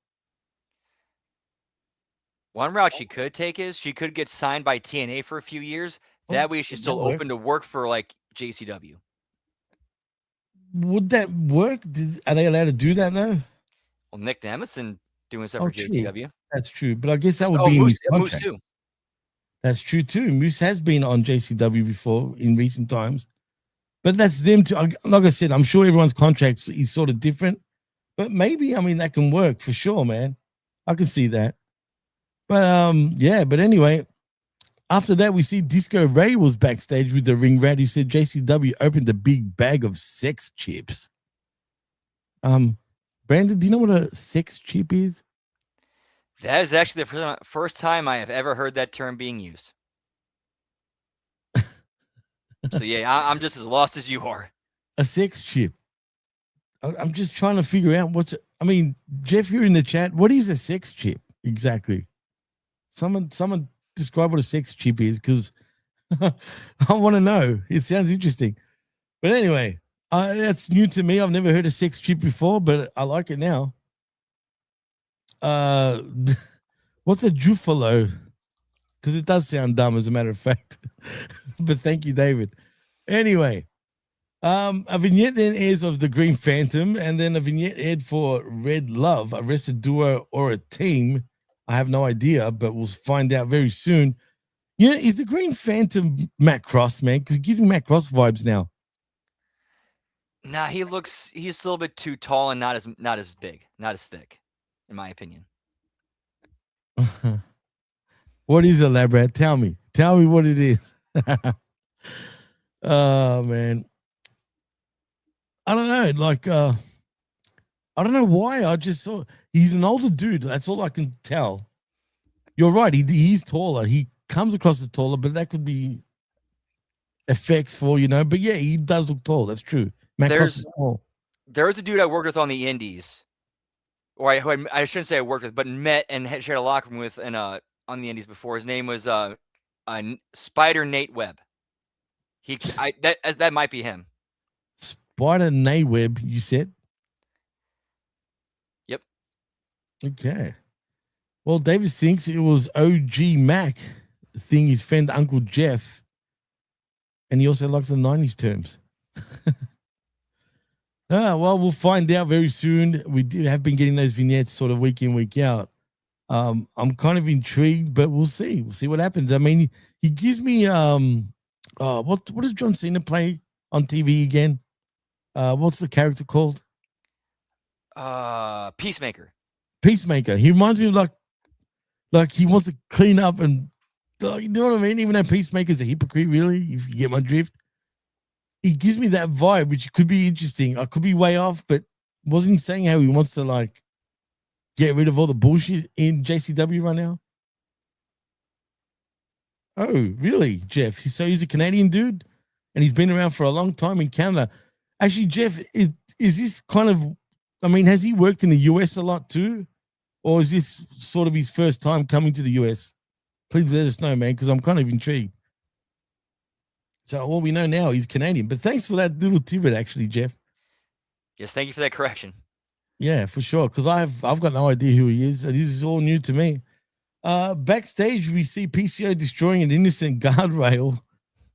One route she could take is she could get signed by TNA for a few years. That way she's still open to work for like JCW. Would that work? Are they allowed to do that though? Well, Nick Nemethson doing stuff for JCW. True. That's true, but I guess that would be in his contract. Moose too. That's true too. Moose has been on JCW before in recent times, but that's them too. Like I said, I'm sure everyone's contracts is sort of different, but maybe that can work for sure, man. I can see that. But but anyway, after that we see Disco Ray was backstage with the ring rat who said JCW opened a big bag of sex chips. Brandon, do you know what a sex chip is? That is actually the first time I have ever heard that term being used. So, yeah, I'm just as lost as you are. A sex chip. I'm just trying to figure out Jeff, you're in the chat. What is a sex chip exactly? Someone describe what a sex chip is, because I want to know. It sounds interesting. But anyway, that's new to me. I've never heard a sex chip before, but I like it now. What's a Jufalo? Because it does sound dumb, as a matter of fact. But thank you, David. Anyway, a vignette then airs of the Green Phantom, and then a vignette aired for Red Love, a wrestler duo or a team. I have no idea, but we'll find out very soon. Is the Green Phantom Matt Cross, man? Because he's giving Matt Cross vibes now. Nah, he's a little bit too tall and not as big, not as thick, in my opinion. What is a lab rat? Tell me what it is. Oh man, I don't know. I don't know why. I just saw he's an older dude. That's all I can tell. You're right. He's taller. He comes across as taller, but that could be effects for But yeah, he does look tall. That's true. There's a dude I worked with on the Indies, or I shouldn't say I worked with, but met and shared a locker room with, and on the Indies before. His name was Spider Nate Webb. That might be him. Spider Nate Webb, you said? Yep. Okay. Well, Davis thinks it was OG Mack thing his friend Uncle Jeff, and he also likes the 90s terms. Well, we'll find out very soon. We have been getting those vignettes sort of week in, week out. I'm kind of intrigued, but we'll see. We'll see what happens. I mean, he gives me what does John Cena play on TV again? What's the character called? Peacemaker. Peacemaker. He reminds me of like he wants to clean up and you know what I mean? Even though Peacemaker's a hypocrite, really, if you get my drift. He gives me that vibe, which could be interesting. I could be way off, but wasn't he saying how he wants to get rid of all the bullshit in JCW right now? Oh, really, Jeff? So he's a Canadian dude, and he's been around for a long time in Canada. Actually, Jeff, is this kind of, has he worked in the US a lot too? Or is this sort of his first time coming to the US? Please let us know, man, because I'm kind of intrigued. So all we know now, he's Canadian. But thanks for that little tidbit, actually, Jeff. Yes, thank you for that correction. Yeah, for sure, because I've got no idea who he is. This is all new to me. Backstage, we see PCO destroying an innocent guardrail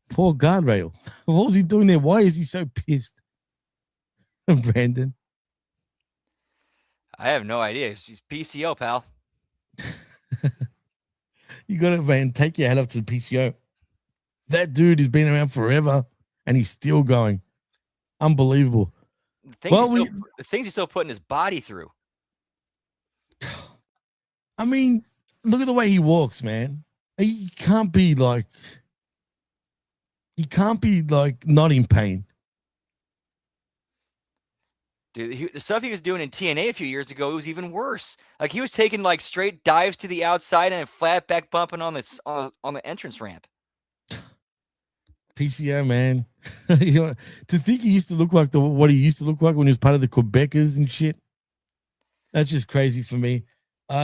Poor guardrail. What was he doing there? Why is he so pissed? Brandon. I have no idea. She's PCO, pal. You got to, man, take your head off to the PCO. That dude has been around forever and he's still going. Unbelievable. The things he's still putting his body through. I mean, look at the way he walks, man. He can't be like not in pain. Dude, the stuff he was doing in TNA a few years ago, it was even worse. Like he was taking like straight dives to the outside and flat back bumping on the entrance ramp. PCO, man. You know, to think he used to look like what he used to look like when he was part of the Quebecers and shit. That's just crazy for me.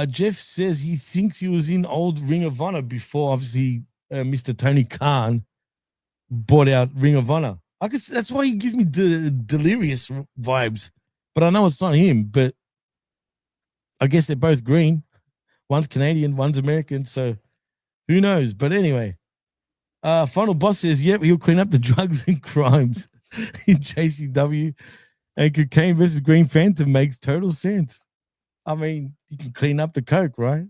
Jeff says he thinks he was in old Ring of Honor before, obviously, Mr. Tony Khan bought out Ring of Honor. I guess that's why he gives me delirious vibes. But I know it's not him, but I guess they're both green. One's Canadian, one's American, so who knows? But anyway, Final Boss says, yep, he'll clean up the drugs and crimes in JCW. And Cocaine versus Green Phantom makes total sense. I mean, you can clean up the coke, right?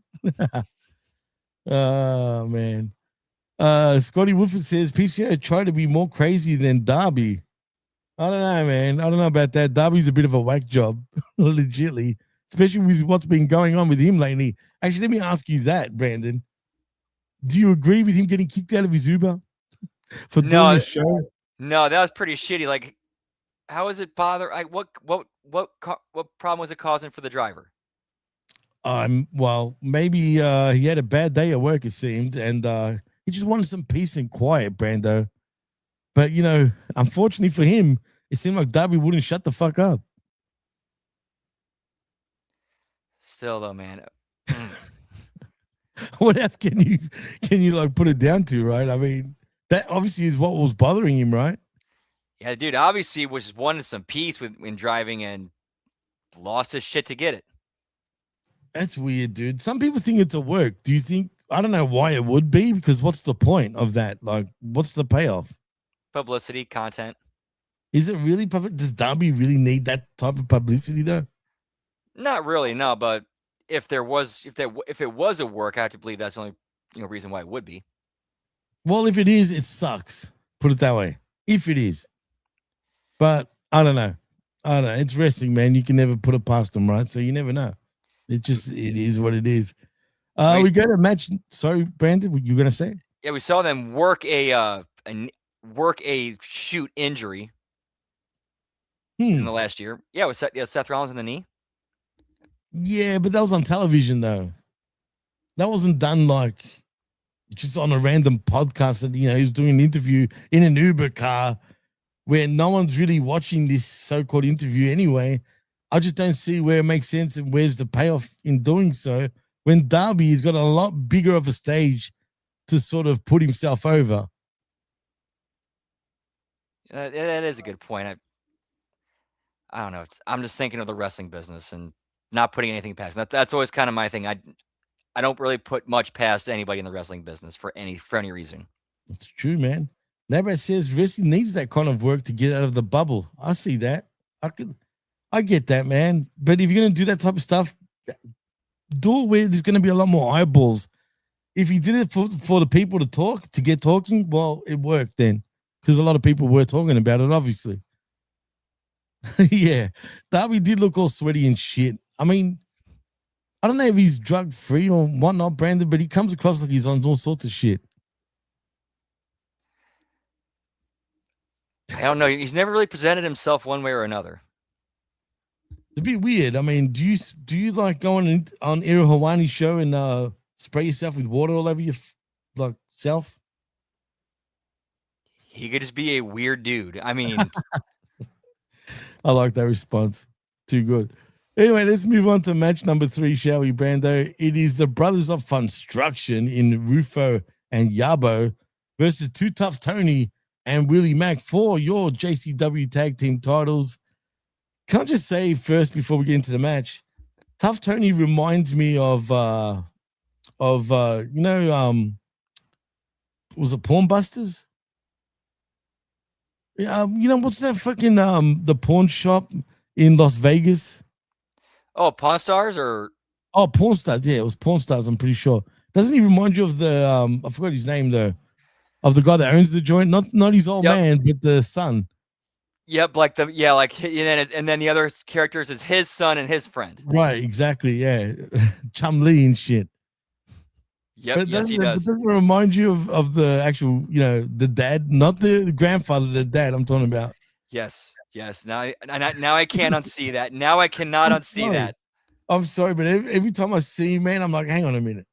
Oh, man. Scotty Wolford says, PCO tried to be more crazy than Darby. I don't know, man. I don't know about that. Darby's a bit of a whack job, legitly, especially with what's been going on with him lately. Actually, let me ask you that, Brandon. Do you agree with him getting kicked out of his Uber for doing the show? No, that was pretty shitty. Like, how is it bother? What problem was it causing for the driver? Well, maybe he had a bad day at work, it seemed, and he just wanted some peace and quiet, Brando. But you know, unfortunately for him, it seemed like Darby wouldn't shut the fuck up. Still though, man. What else can you like put it down to, right? I mean, that obviously is what was bothering him, right? Yeah, dude, obviously was wanted some peace when driving and lost his shit to get it. That's weird, dude. Some people think it's a work. Do you think? I don't know why it would be, because what's the point of that? Like, what's the payoff? Publicity, content. Is it really public? Does Darby really need that type of publicity though? Not really, no. But if it was a work, I have to believe that's the only reason why it would be. Well, if it is, it sucks. Put it that way. If it is, but I don't know. It's wrestling, man. You can never put it past them, right? So you never know. It is what it is. We go to match. Sorry, Brandon, what you gonna say? Yeah, we saw them work a shoot injury in the last year. Yeah, with Seth Rollins in the knee. Yeah, but that was on television though. That wasn't done like just on a random podcast that he was doing an interview in an Uber car where no one's really watching this so-called interview anyway. I just don't see where it makes sense and where's the payoff in doing so when Darby has got a lot bigger of a stage to sort of put himself over. That is a good point. I don't know. I'm just thinking of the wrestling business and not putting anything past. That's always kind of my thing. I don't really put much past anybody in the wrestling business for any reason. That's true, man. Nobody says wrestling needs that kind of work to get out of the bubble. I see that. I get that, man. But if you're going to do that type of stuff, do it where there's going to be a lot more eyeballs. If you did it for the people to get talking, well, it worked then. Because a lot of people were talking about it, obviously. Yeah. Darby did look all sweaty and shit. I mean, I don't know if he's drug-free or whatnot, Brandon, but he comes across like he's on all sorts of shit. I don't know. He's never really presented himself one way or another. It's a bit weird. I mean, do you like going on Ira Hawani's show and spray yourself with water all over your self? He could just be a weird dude. I mean, I like that response. Too good. Anyway, let's move on to match number 3, shall we, Brando? It is the Brothers of Funstruction in Rufo and Yabo versus Too Tough Tony and Willie Mack for your JCW tag team titles. Can I just say first before we get into the match, Tough Tony reminds me of was it Pawn Busters? You know what's that fucking the pawn shop in Las Vegas? Oh, Pawn Stars or Oh, Pawn Stars. Yeah, it was Pawn Stars. I'm pretty sure. Doesn't he remind you of the I forgot his name though, of the guy that owns the joint? Not his old Yep. man, but the son. Yep, like and then the other characters is his son and his friend. Right, exactly. Yeah, Chum Lee and shit. Yep, But yes, he doesn't does. it remind you of the actual, the dad, not the grandfather, the dad I'm talking about. Yes, yes. Now I can't unsee that. Now I cannot unsee that. I'm sorry, but every time I see him, man, I'm like, hang on a minute.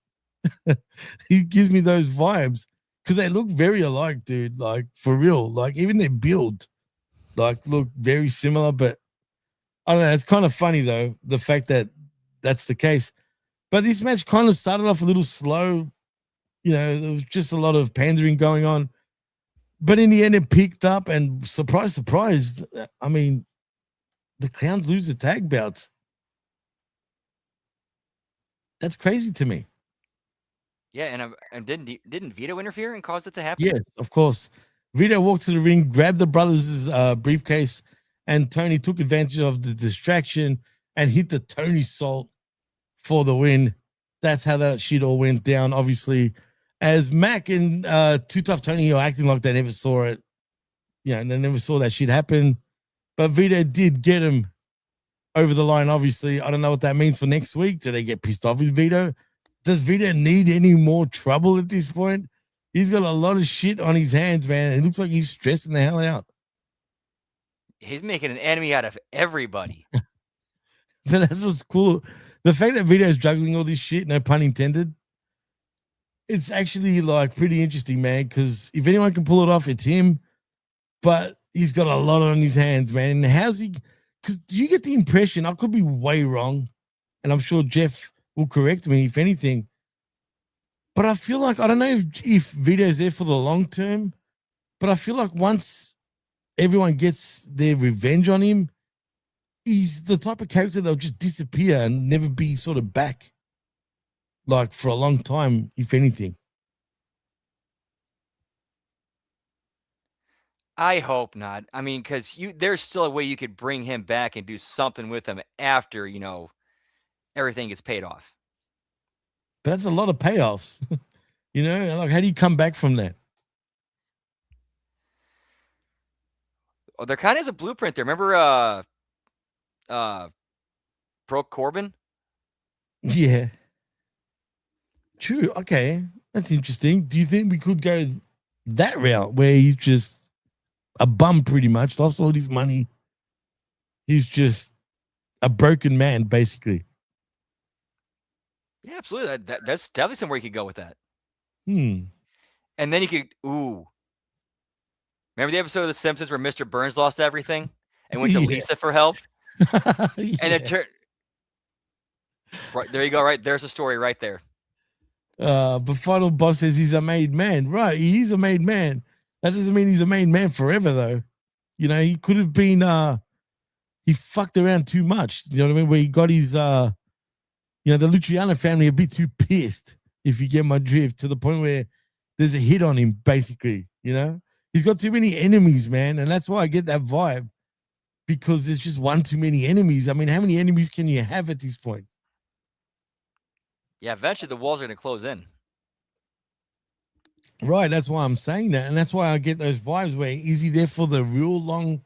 He gives me those vibes because they look very alike, dude. Like for real. Like even their build, like look very similar. But I don't know. It's kind of funny though, the fact that that's the case. But this match kind of started off a little slow. There was just a lot of pandering going on. But in the end, it picked up, and surprise, surprise, I mean, the Clowns lose the tag bouts. That's crazy to me. Yeah, and didn't Vito interfere and cause it to happen? Yes, of course. Vito walked to the ring, grabbed the brothers' briefcase, and Tony took advantage of the distraction and hit the Tony Salt for the win. That's how that shit all went down, obviously. As Mack and Too Tough Tony are acting like they never saw it. And they never saw that shit happen. But Vito did get him over the line, obviously. I don't know what that means for next week. Do they get pissed off with Vito? Does Vito need any more trouble at this point? He's got a lot of shit on his hands, man. It looks like he's stressing the hell out. He's making an enemy out of everybody. But that's what's cool. The fact that Vito's juggling all this shit, no pun intended, it's actually like pretty interesting, man, because if anyone can pull it off, it's him. But he's got a lot on his hands, man. And how's he? Because do you get the impression, I could be way wrong, and I'm sure Jeff will correct me if anything, but I feel like, I don't know if Vito's there for the long term, but I feel like once everyone gets their revenge on him, he's the type of character that'll just disappear and never be sort of back, like for a long time, if anything. I hope not. I mean, because there's still a way you could bring him back and do something with him after, everything gets paid off. But that's a lot of payoffs. Like how do you come back from that? Oh, there kind of is a blueprint there. Remember Broke Corbin? Yeah. True. Okay. That's interesting. Do you think we could go that route where he's just a bum pretty much, lost all his money? He's just a broken man, basically. Yeah, absolutely. That's definitely somewhere you could go with that. And then you could, remember the episode of The Simpsons where Mr. Burns lost everything and went to Lisa for help? Yeah. And it turned. Right, there you go. Right there's a story right there. But Final Boss says he's a made man. Right, he is a made man. That doesn't mean he's a made man forever, though. He could have been. He fucked around too much. You know what I mean? Where he got his. The Luciano family a bit too pissed, if you get my drift, to the point where there's a hit on him. Basically, he's got too many enemies, man, and that's why I get that vibe. Because there's just one too many enemies. I mean, how many enemies can you have at this point? Yeah, eventually the walls are going to close in. Right, that's why I'm saying that, and that's why I get those vibes. Where is he there for the real long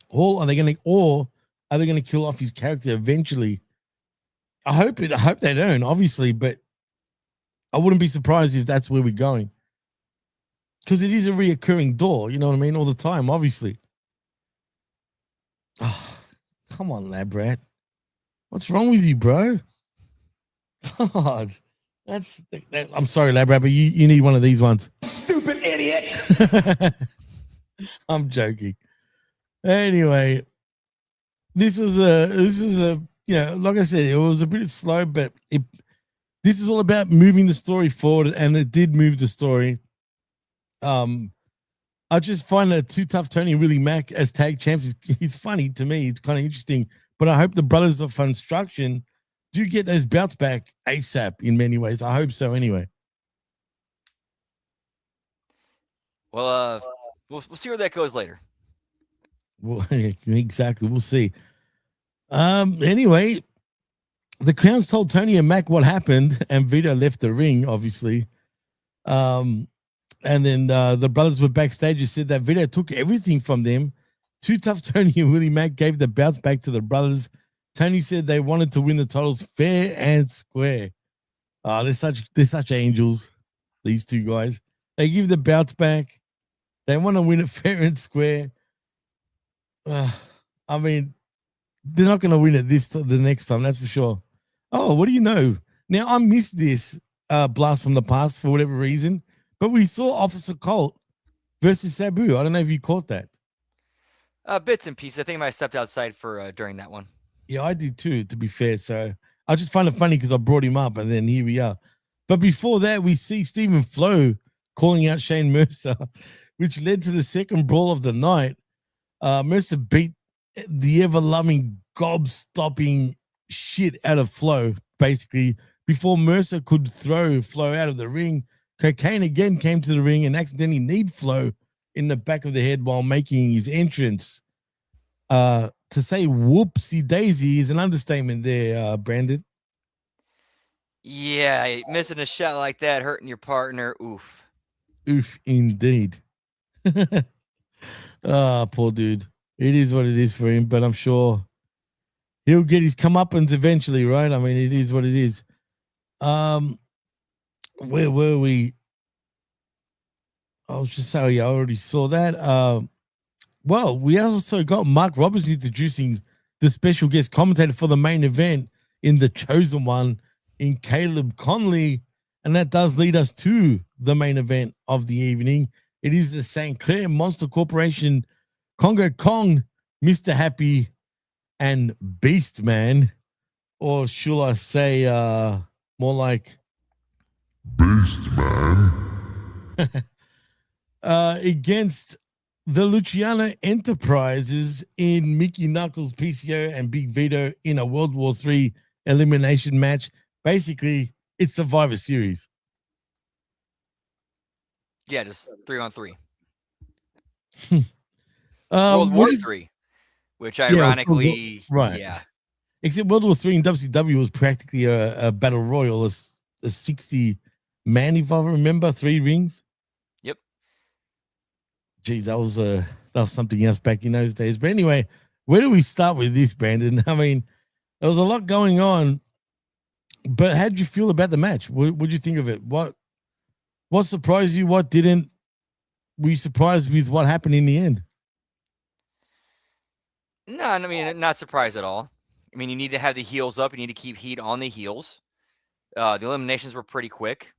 haul? Are they going to kill off his character eventually? I hope they don't, obviously, but I wouldn't be surprised if that's where we're going, because it is a reoccurring door. You know what I mean? All the time, obviously. Oh, come on, Lab Rat. What's wrong with you, bro? God. I'm sorry, Lab Rat, but you need one of these ones. Stupid idiot. I'm joking. Anyway, this was a like I said, it was a bit slow, but this is all about moving the story forward, and it did move the story. I just find that Too Tough Tony and Willie Mack as tag champs he's funny to me. It's kind of interesting, but I hope the Brothers of Funstruction do get those bouts back ASAP in many ways. I hope so anyway. Well, We'll see where that goes later. Well, exactly. We'll see. Anyway, the clowns told Tony and Mack what happened, and Vito left the ring, obviously. And then the brothers were backstage and said that Vito took everything from them. Too Tough, Tony and Willie Mack gave the belts back to the brothers. Tony said they wanted to win the titles fair and square. They're such angels, these two guys. They give the belts back. They want to win it fair and square. I mean, they're not going to win it the next time, that's for sure. Oh, what do you know? Now, I missed this blast from the past for whatever reason, but we saw Officer Colt versus Sabu. I don't know if you caught that. Bits and pieces. I think I might have stepped outside for during that one. Yeah, I did too, to be fair. So I just find it funny because I brought him up, and then here we are. But before that, we see Stephen Flowe calling out Shane Mercer, which led to the second brawl of the night. Mercer beat the ever-loving, gob-stopping shit out of Flowe, basically, before Mercer could throw Flowe out of the ring. Cocaine again came to the ring and accidentally kneed Flowe in the back of the head while making his entrance. To say whoopsie daisy is an understatement there, Brandon. Yeah, missing a shot like that, hurting your partner. Oof. Oof, indeed. Poor dude. It is what it is for him, but I'm sure he'll get his comeuppance eventually, right? I mean, it is what it is. Where were we? I was just saying, I already saw that. Well, we also got Mark Roberts introducing the special guest commentator for the main event in the chosen one in Caleb Conley. And that does lead us to the main event of the evening. It is the St. Clair Monster Corporation, Congo Kong, Mr. Happy, and Beast Man. Or should I say more like Beast Man? Against the Luciano Enterprises in Mickey Knuckles, PCO, and Big Vito in a World War III elimination match. Basically, it's Survivor Series. Yeah, just 3-on-3. World War III, which ironically, right. Yeah. Except World War III in WCW was practically a battle royal, a 60-man, if I remember, 3 rings. Yep. Geez, that was something else back in those days. But anyway, where do we start with this, Brandon? I mean, there was a lot going on, but how did you feel about the match? What did you think of it? What surprised you? What didn't? Were you surprised with what happened in the end? No, I mean, not surprised at all. I mean, you need to have the heels up. You need to keep heat on the heels. The eliminations were pretty quick.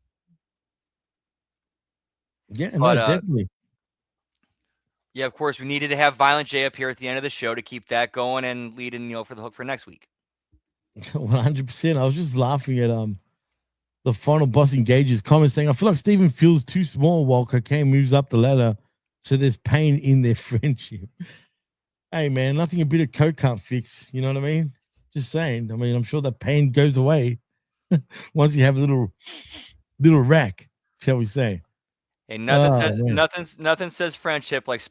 Yeah, but, definitely. Yeah, of course, we needed to have Violent J up here at the end of the show to keep that going and lead in, for the hook for next week. 100%. I was just laughing at the final boss engages comment saying, I feel like Steven feels too small while Cocaine moves up the ladder, so there's pain in their friendship. Hey, man, nothing a bit of coke can't fix. You know what I mean? Just saying. I mean, I'm sure that pain goes away once you have a little rack, shall we say. Hey, nothing says friendship like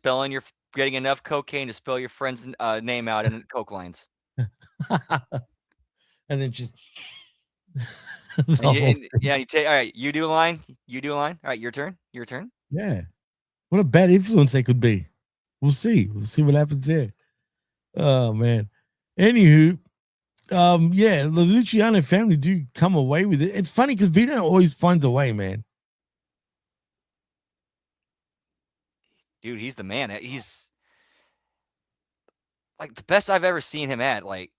getting enough cocaine to spell your friend's name out in coke lines. And then just you take all right, you do a line. All right, your turn. Yeah. What a bad influence they could be. We'll see what happens there. Oh man. Anywho, yeah, the Luciano family do come away with it. It's funny because Vito always finds a way, man. Dude, he's the man. He's like the best I've ever seen him at. Like,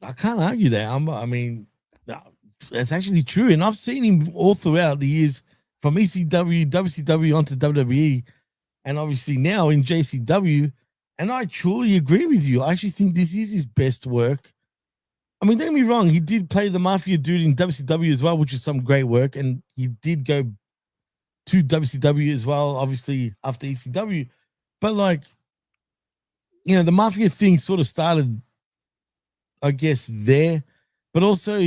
I can't argue that. I mean, that's actually true. And I've seen him all throughout the years from ECW, WCW onto WWE, and obviously now in JCW. And I truly agree with you. I actually think this is his best work. I mean, don't get me wrong. He did play the Mafia dude in WCW as well, which is some great work. And he did go to WCW as well, obviously after ECW. But like, the Mafia thing sort of started, I guess, there. But also,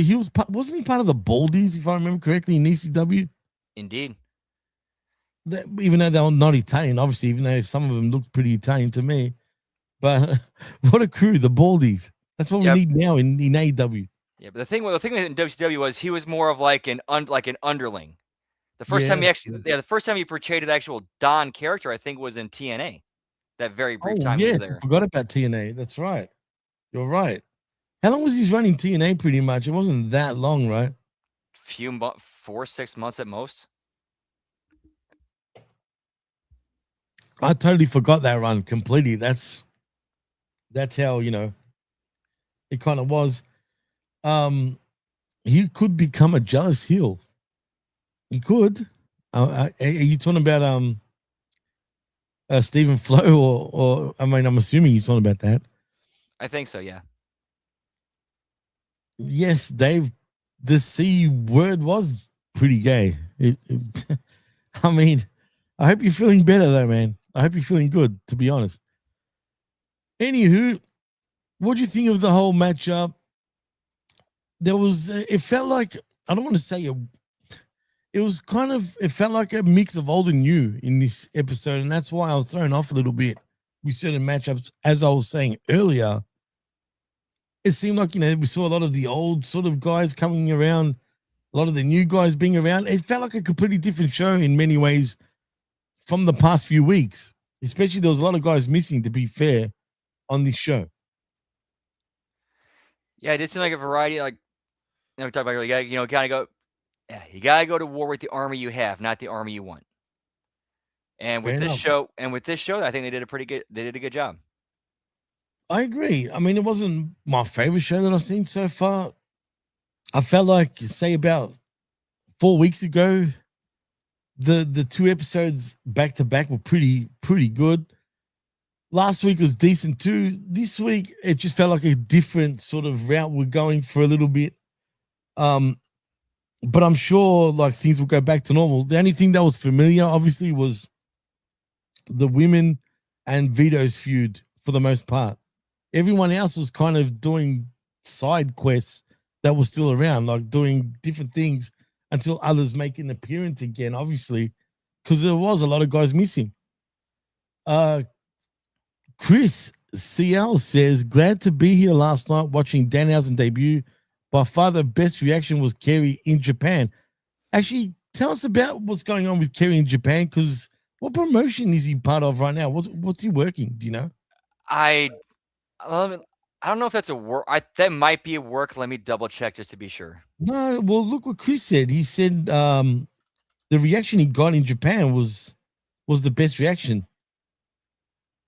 wasn't he part of the Baldies, if I remember correctly, in ECW? Indeed. even though they're not Italian, obviously, even though some of them look pretty Italian to me. But what a crew, the Baldies. That's what we need now in AEW. Yeah, but the thing with in WCW was he was more of like an underling. The first time the first time he portrayed an actual Don character, I think, was in TNA. That very brief time he was there. I forgot about TNA. That's right. You're right. How long was he running TNA? Pretty much. It wasn't that long, right? 4-6 months at most. I totally forgot that run completely. That's how, it kind of was. He could become a jealous heel. He could. Are you talking about Stephen Flowe or I mean, I'm assuming he's talking about that. I think so, yeah. Yes, Dave, the C word was pretty gay. I mean, I hope you're feeling better though, man. I hope you're feeling good, to be honest. Anywho, what do you think of the whole matchup? It felt like, I don't want to say it felt like a mix of old and new in this episode, and that's why I was thrown off a little bit with certain matchups. As I was saying earlier, it seemed like, we saw a lot of the old sort of guys coming around, a lot of the new guys being around. It felt like a completely different show in many ways from the past few weeks. Especially there was a lot of guys missing, to be fair, on this show. Yeah, it did seem like a variety. Like, we talked about, you gotta go to war with the army you have, not the army you want. And with this show, I think they did a good job. I agree. I mean, it wasn't my favorite show that I've seen so far. I felt like, say, about 4 weeks ago, the two episodes back to back were pretty good. Last week was decent too. This week it just felt like a different sort of route we're going for a little bit. But I'm sure like things will go back to normal. The only thing that was familiar, obviously, was the women and Vito's feud for the most part. Everyone else was kind of doing side quests that were still around, like doing different things until others make an appearance again, obviously, because there was a lot of guys missing. Chris CL says, glad to be here last night watching Danhausen debut. By far the best reaction was Kerry in Japan. Actually, tell us about what's going on with Kerry in Japan, because what promotion is he part of right now? What's he working? Do you know? I don't know if that's a work. That might be a work. Let me double check just to be sure. No, well, look what Chris said. He said the reaction he got in Japan was the best reaction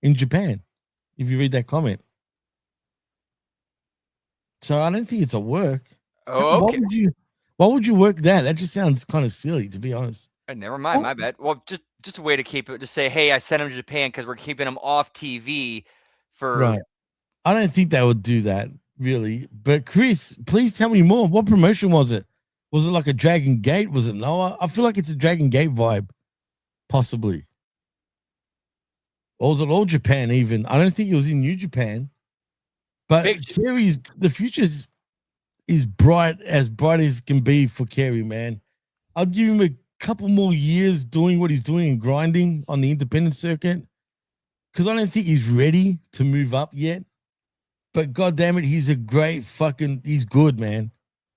in Japan, if you read that comment. So I don't think it's a work. Oh, okay. Why would you work that? That just sounds kind of silly, to be honest. Never mind, my bad. Well, just a way to keep it. Just say, hey, I sent him to Japan because we're keeping him off TV for. Right. I don't think they would do that, really. But Chris, please tell me more. What promotion was it? Was it like a Dragon Gate? Was it Noah? I feel like it's a Dragon Gate vibe, possibly. Or was it All Japan even? I don't think it was in New Japan. But Kerry's, the future is bright as can be for Kerry, man. I'll give him a couple more years doing what he's doing and grinding on the independent circuit, because I don't think he's ready to move up yet. But God damn it, he's he's good, man.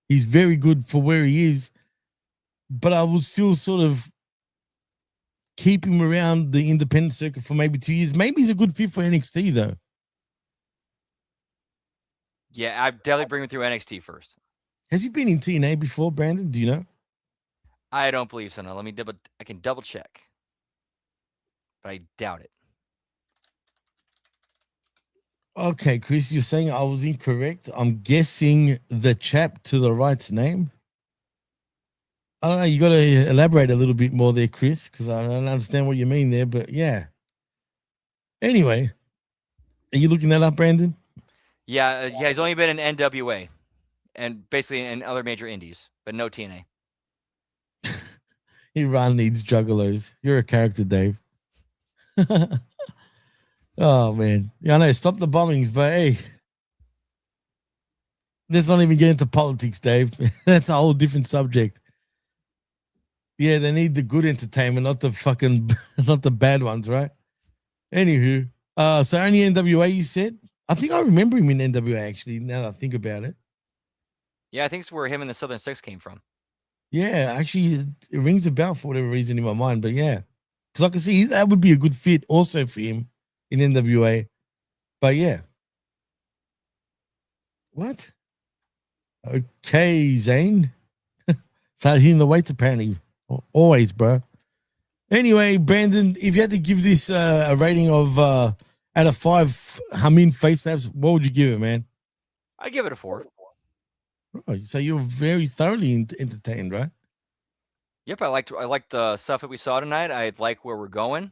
He's very good for where he is. But I will still sort of keep him around the independent circuit for maybe 2 years. Maybe he's a good fit for NXT, though. Yeah, I definitely bring him through NXT first. Has he been in TNA before, Brandon? Do you know? I don't believe so. No, I can double check, but I doubt it. Okay, Chris, you're saying I was incorrect. I'm guessing the chap to the right's name. I don't know. You got to elaborate a little bit more there, Chris, because I don't understand what you mean there. But yeah. Anyway, are you looking that up, Brandon? Yeah, he's only been in NWA and basically in other major indies, but no TNA. Iran needs juggalos. You're a character, Dave. Oh, man. Yeah, I know. Stop the bombings, but hey, let's not even get into politics, Dave. That's a whole different subject. Yeah, they need the good entertainment, not the fucking, not the bad ones, right? Anywho, so only NWA, you said? I think I remember him in NWA, actually, now that I think about it. Yeah, I think it's where him and the Southern Six came from. Yeah, actually, it rings a bell for whatever reason in my mind, but yeah. Because I can see that would be a good fit also for him in NWA. But yeah. What? Okay, Zane. Started hitting the weights apparently. Always, bro. Anyway, Brandon, if you had to give this a rating of out of 5 Hamin face snaps, what would you give it, man? I'd give it a 4. Oh, so you're very thoroughly entertained, right? Yep, I liked the stuff that we saw tonight. I like where we're going.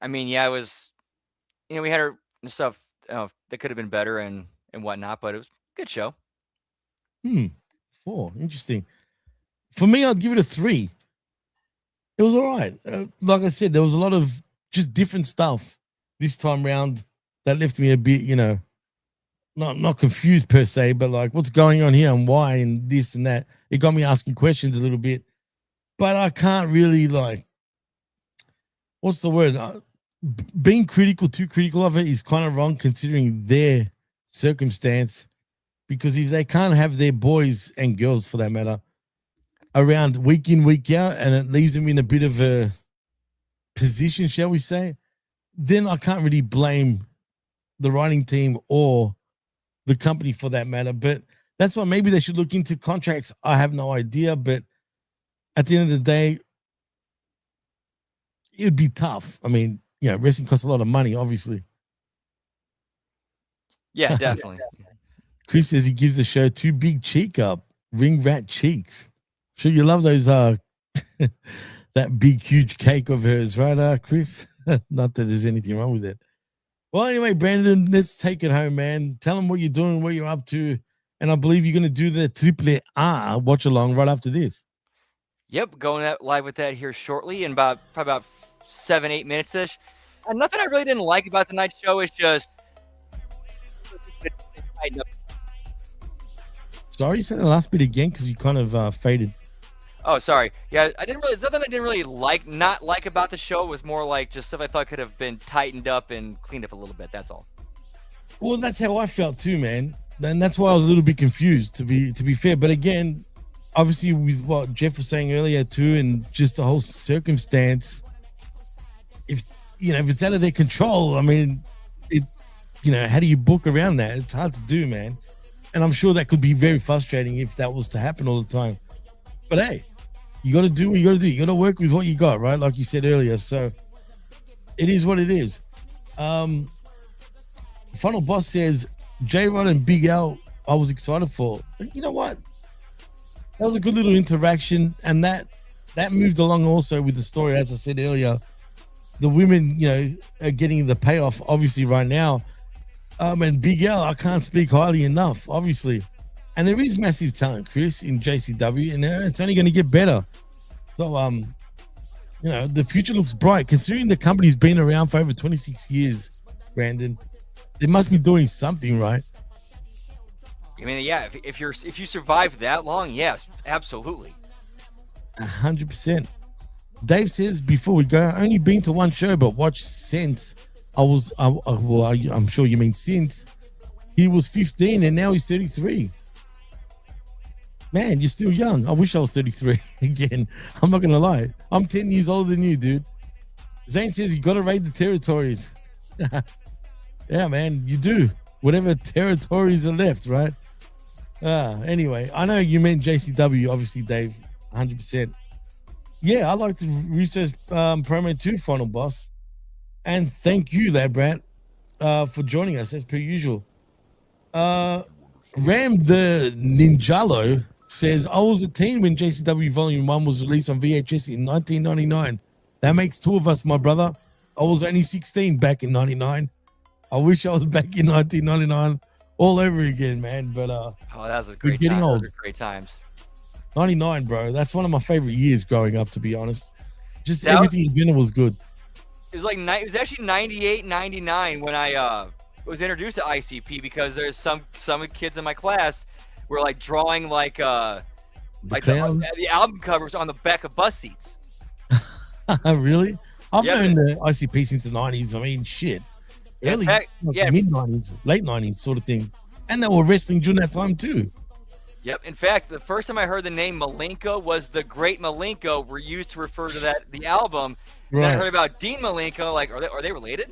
I mean, yeah, it was, we had our stuff that could have been better and whatnot, but it was a good show. 4, interesting. For me, I'd give it a 3. It was all right. Like I said, there was a lot of just different stuff this time round that left me a bit, not confused per se, but like what's going on here and why and this and that. It got me asking questions a little bit, but I can't really what's the word? Being too critical of it is kind of wrong considering their circumstance, because if they can't have their boys and girls for that matter around week in, week out, and it leaves them in a bit of a position, shall we say, then I can't really blame the writing team or the company for that matter. But that's why maybe they should look into contracts. I have no idea, but at the end of the day, it'd be tough. I mean, wrestling costs a lot of money, obviously. Yeah, definitely. Chris says he gives the show 2 big cheek up, ring rat cheeks. Sure, you love those that big huge cake of hers, right, Chris? Not that there's anything wrong with it. Well, anyway, Brandon, let's take it home, man. Tell them what you're doing, what you're up to, and I believe you're going to do the Triple R watch along right after this. Yep, going out live with that here shortly in probably about 7-8 minutes ish. And nothing I really didn't like about the night show is just. Sorry, say the last bit again because you kind of faded. Oh, sorry. Yeah, there's nothing I didn't really not like about the show. It was more like just stuff I thought could have been tightened up and cleaned up a little bit. That's all. Well, that's how I felt too, man. And that's why I was a little bit confused, to be fair. But again, obviously with what Jeff was saying earlier too, and just the whole circumstance, if it's out of their control, I mean, how do you book around that? It's hard to do, man. And I'm sure that could be very frustrating if that was to happen all the time. But hey, you got to do what you got to do. You got to work with what you got, right? Like you said earlier. So it is what it is. Final Boss says, J-Rod and Big L, I was excited for. You know what? That was a good little interaction. And that moved along also with the story, as I said earlier. The women, are getting the payoff, obviously, right now. And Big L, I can't speak highly enough, obviously. And there is massive talent, Chris, in JCW, and it's only going to get better. So, the future looks bright. Considering the company's been around for over 26 years, Brandon, they must be doing something right. I mean, yeah, if you survive that long, yes, absolutely. 100%. Dave says, before we go, only been to one show, but watched since I'm sure you mean since he was 15 and now he's 33. Man, you're still young. I wish I was 33 again. I'm not going to lie. I'm 10 years older than you, dude. Zane says you got to raid the territories. Yeah, man, you do. Whatever territories are left, right? Anyway, I know you meant JCW, obviously, Dave, 100%. Yeah, I liked Russo's promo too, Final Boss. And thank you, Lad Brat, for joining us as per usual. Ram the Ninjalo says, I was a teen when JCW Volume 1 was released on VHS in 1999. That makes 2 of us, my brother. I was only 16 back in 99. I wish I was back in 1999 all over again, man. But that was a great getting time. old. Those are great times. 99, bro. That's one of my favorite years growing up, to be honest. Just everything in general was good. It was actually 98, 99 when I was introduced to ICP, because there's some kids in my class were like drawing like Like the album covers on the back of bus seats. Really? I've Yeah, known the ICP since the 90s. I mean, shit. In Early, fact, yeah. mid 90s, late 90s sort of thing. And they were wrestling during that time too. Yep. In fact, the first time I heard the name Malenko was the Great Malenko were used to refer to the album. And then I Right. heard about Dean Malenko. Like, are they related?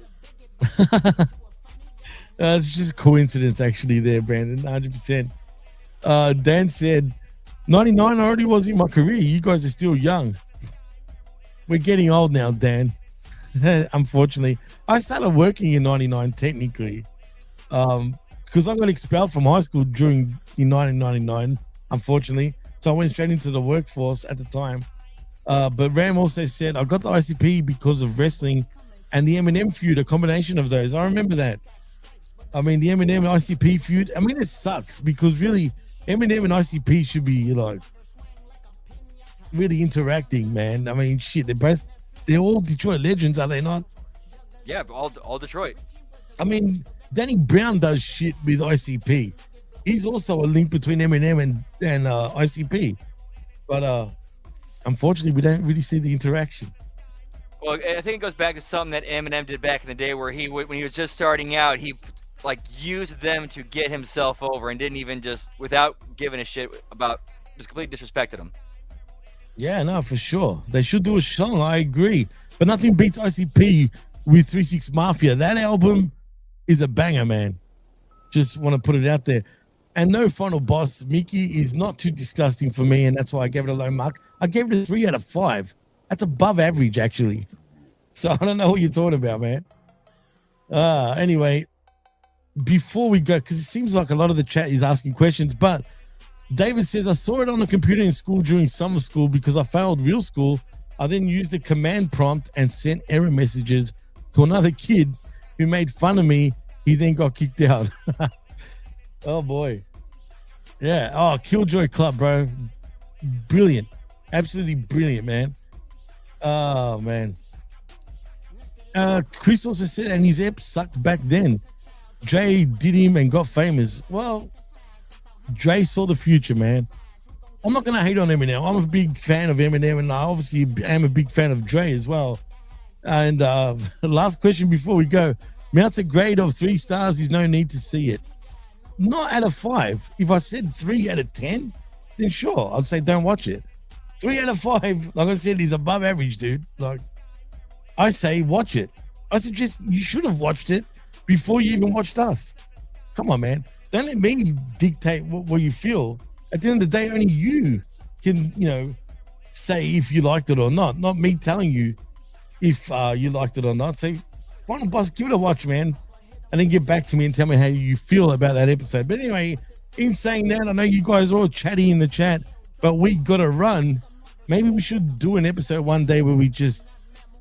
It's just a coincidence, actually, there, Brandon. 100%. Dan said, 99 already was in my career. You guys are still young. We're getting old now, Dan. Unfortunately, I started working in 99 technically, because I got expelled from high school in 1999, unfortunately. So I went straight into the workforce at the time. But Ram also said, I got the ICP because of wrestling and the Eminem feud, a combination of those. I remember that. I mean, the Eminem ICP feud, I mean, it sucks because really Eminem and ICP should be like really interacting, man. I mean, shit, they're all Detroit legends, are they not? Yeah, all Detroit. I mean, Danny Brown does shit with ICP. He's also a link between Eminem and ICP. But unfortunately, we don't really see the interaction. Well, I think it goes back to something that Eminem did back in the day, where when he was just starting out, he like used them to get himself over and didn't even just, without giving a shit about, just completely disrespected them. Yeah, no, for sure. They should do a song. I agree. But nothing beats ICP with 3-6 Mafia. That album is a banger, man. Just want to put it out there. And no final boss. Mickey is not too disgusting for me, and that's why I gave it a low mark. I gave it a 3 out of 5. That's above average, actually. So I don't know what you're talking about, man. Anyway, before we go, because it seems like a lot of the chat is asking questions, but David says, I saw it on the computer in school during summer school because I failed real school. I then used the command prompt and sent error messages to another kid who made fun of me. He then got kicked out. Oh, boy. Yeah. Oh, Killjoy Club, bro. Brilliant. Absolutely brilliant, man. Oh, man. Chris also said, and his ep sucked back then. Dre did him and got famous. Well, Dre saw the future, man. I'm not going to hate on Eminem. I'm a big fan of Eminem, and I obviously am a big fan of Dre as well. And last question before we go. Mounts a grade of 3 stars. There's no need to see it. Not out of 5. If I said 3 out of 10, then sure, I'd say don't watch it. 3 out of 5, like I said, is above average, dude. Like, I say watch it. I suggest you should have watched it before you even watched us. Come on, man. Don't let me dictate what you feel. At the end of the day, only you can, say if you liked it or not me telling you if you liked it or not. So why don't boss, give it a watch, man, and then get back to me and tell me how you feel about that episode. But anyway, in saying that, I know you guys are all chatty in the chat, but we got to run. Maybe we should do an episode one day where we just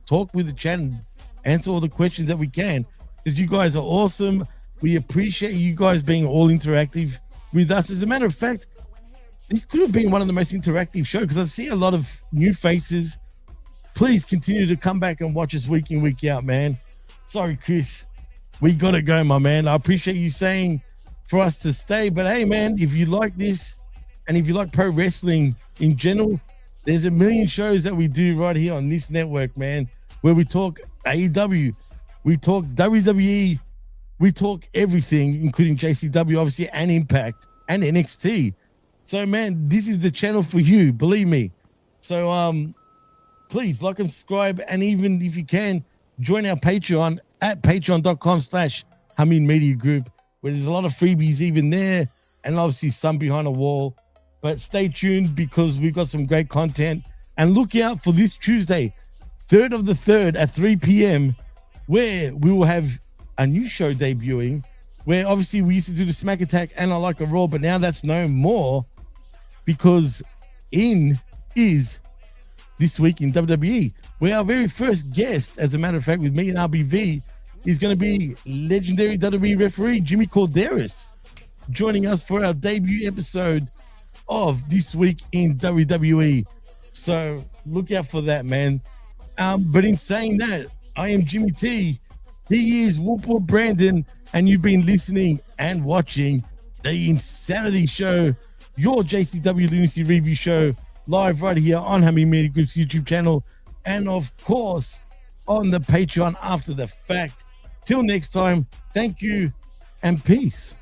talk with the chat and answer all the questions that we can, because you guys are awesome. We appreciate you guys being all interactive with us. As a matter of fact, this could have been one of the most interactive shows because I see a lot of new faces. Please continue to come back and watch us week in, week out, man. Sorry, Chris. We got to go, my man. I appreciate you saying for us to stay. But hey, man, if you like this and if you like pro wrestling in general, there's a million shows that we do right here on this network, man, where we talk AEW, we talk WWE, we talk everything, including JCW, obviously, and Impact, and NXT. So, man, this is the channel for you, believe me. So, please like and subscribe, and even if you can, join our Patreon at patreon.com/Hamin Media Group, where there's a lot of freebies even there, and obviously some behind a wall. But stay tuned because we've got some great content. And look out for this Tuesday, 3rd of the 3rd at 3 p.m., where we will have a new show debuting, where obviously we used to do the Smack Attack and I Like a Raw, but now that's no more because in is This Week in WWE, where our very first guest, as a matter of fact, with me and RBV, is going to be legendary WWE referee Jimmy Corderas, joining us for our debut episode of This Week in WWE. So look out for that, man. But in saying that, I am Jimmy T. He is Whoop Brandon, and you've been listening and watching The Insanity Show. your JCW Lunacy review show live right here on Hammy Media Group's YouTube channel, and of course on the Patreon after the fact. Till next time, thank you and peace.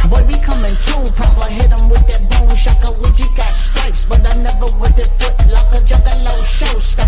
Boy, we coming through, proper hit him with that bone shaka. Would you got stripes, but I never with the foot locker, juggalo show.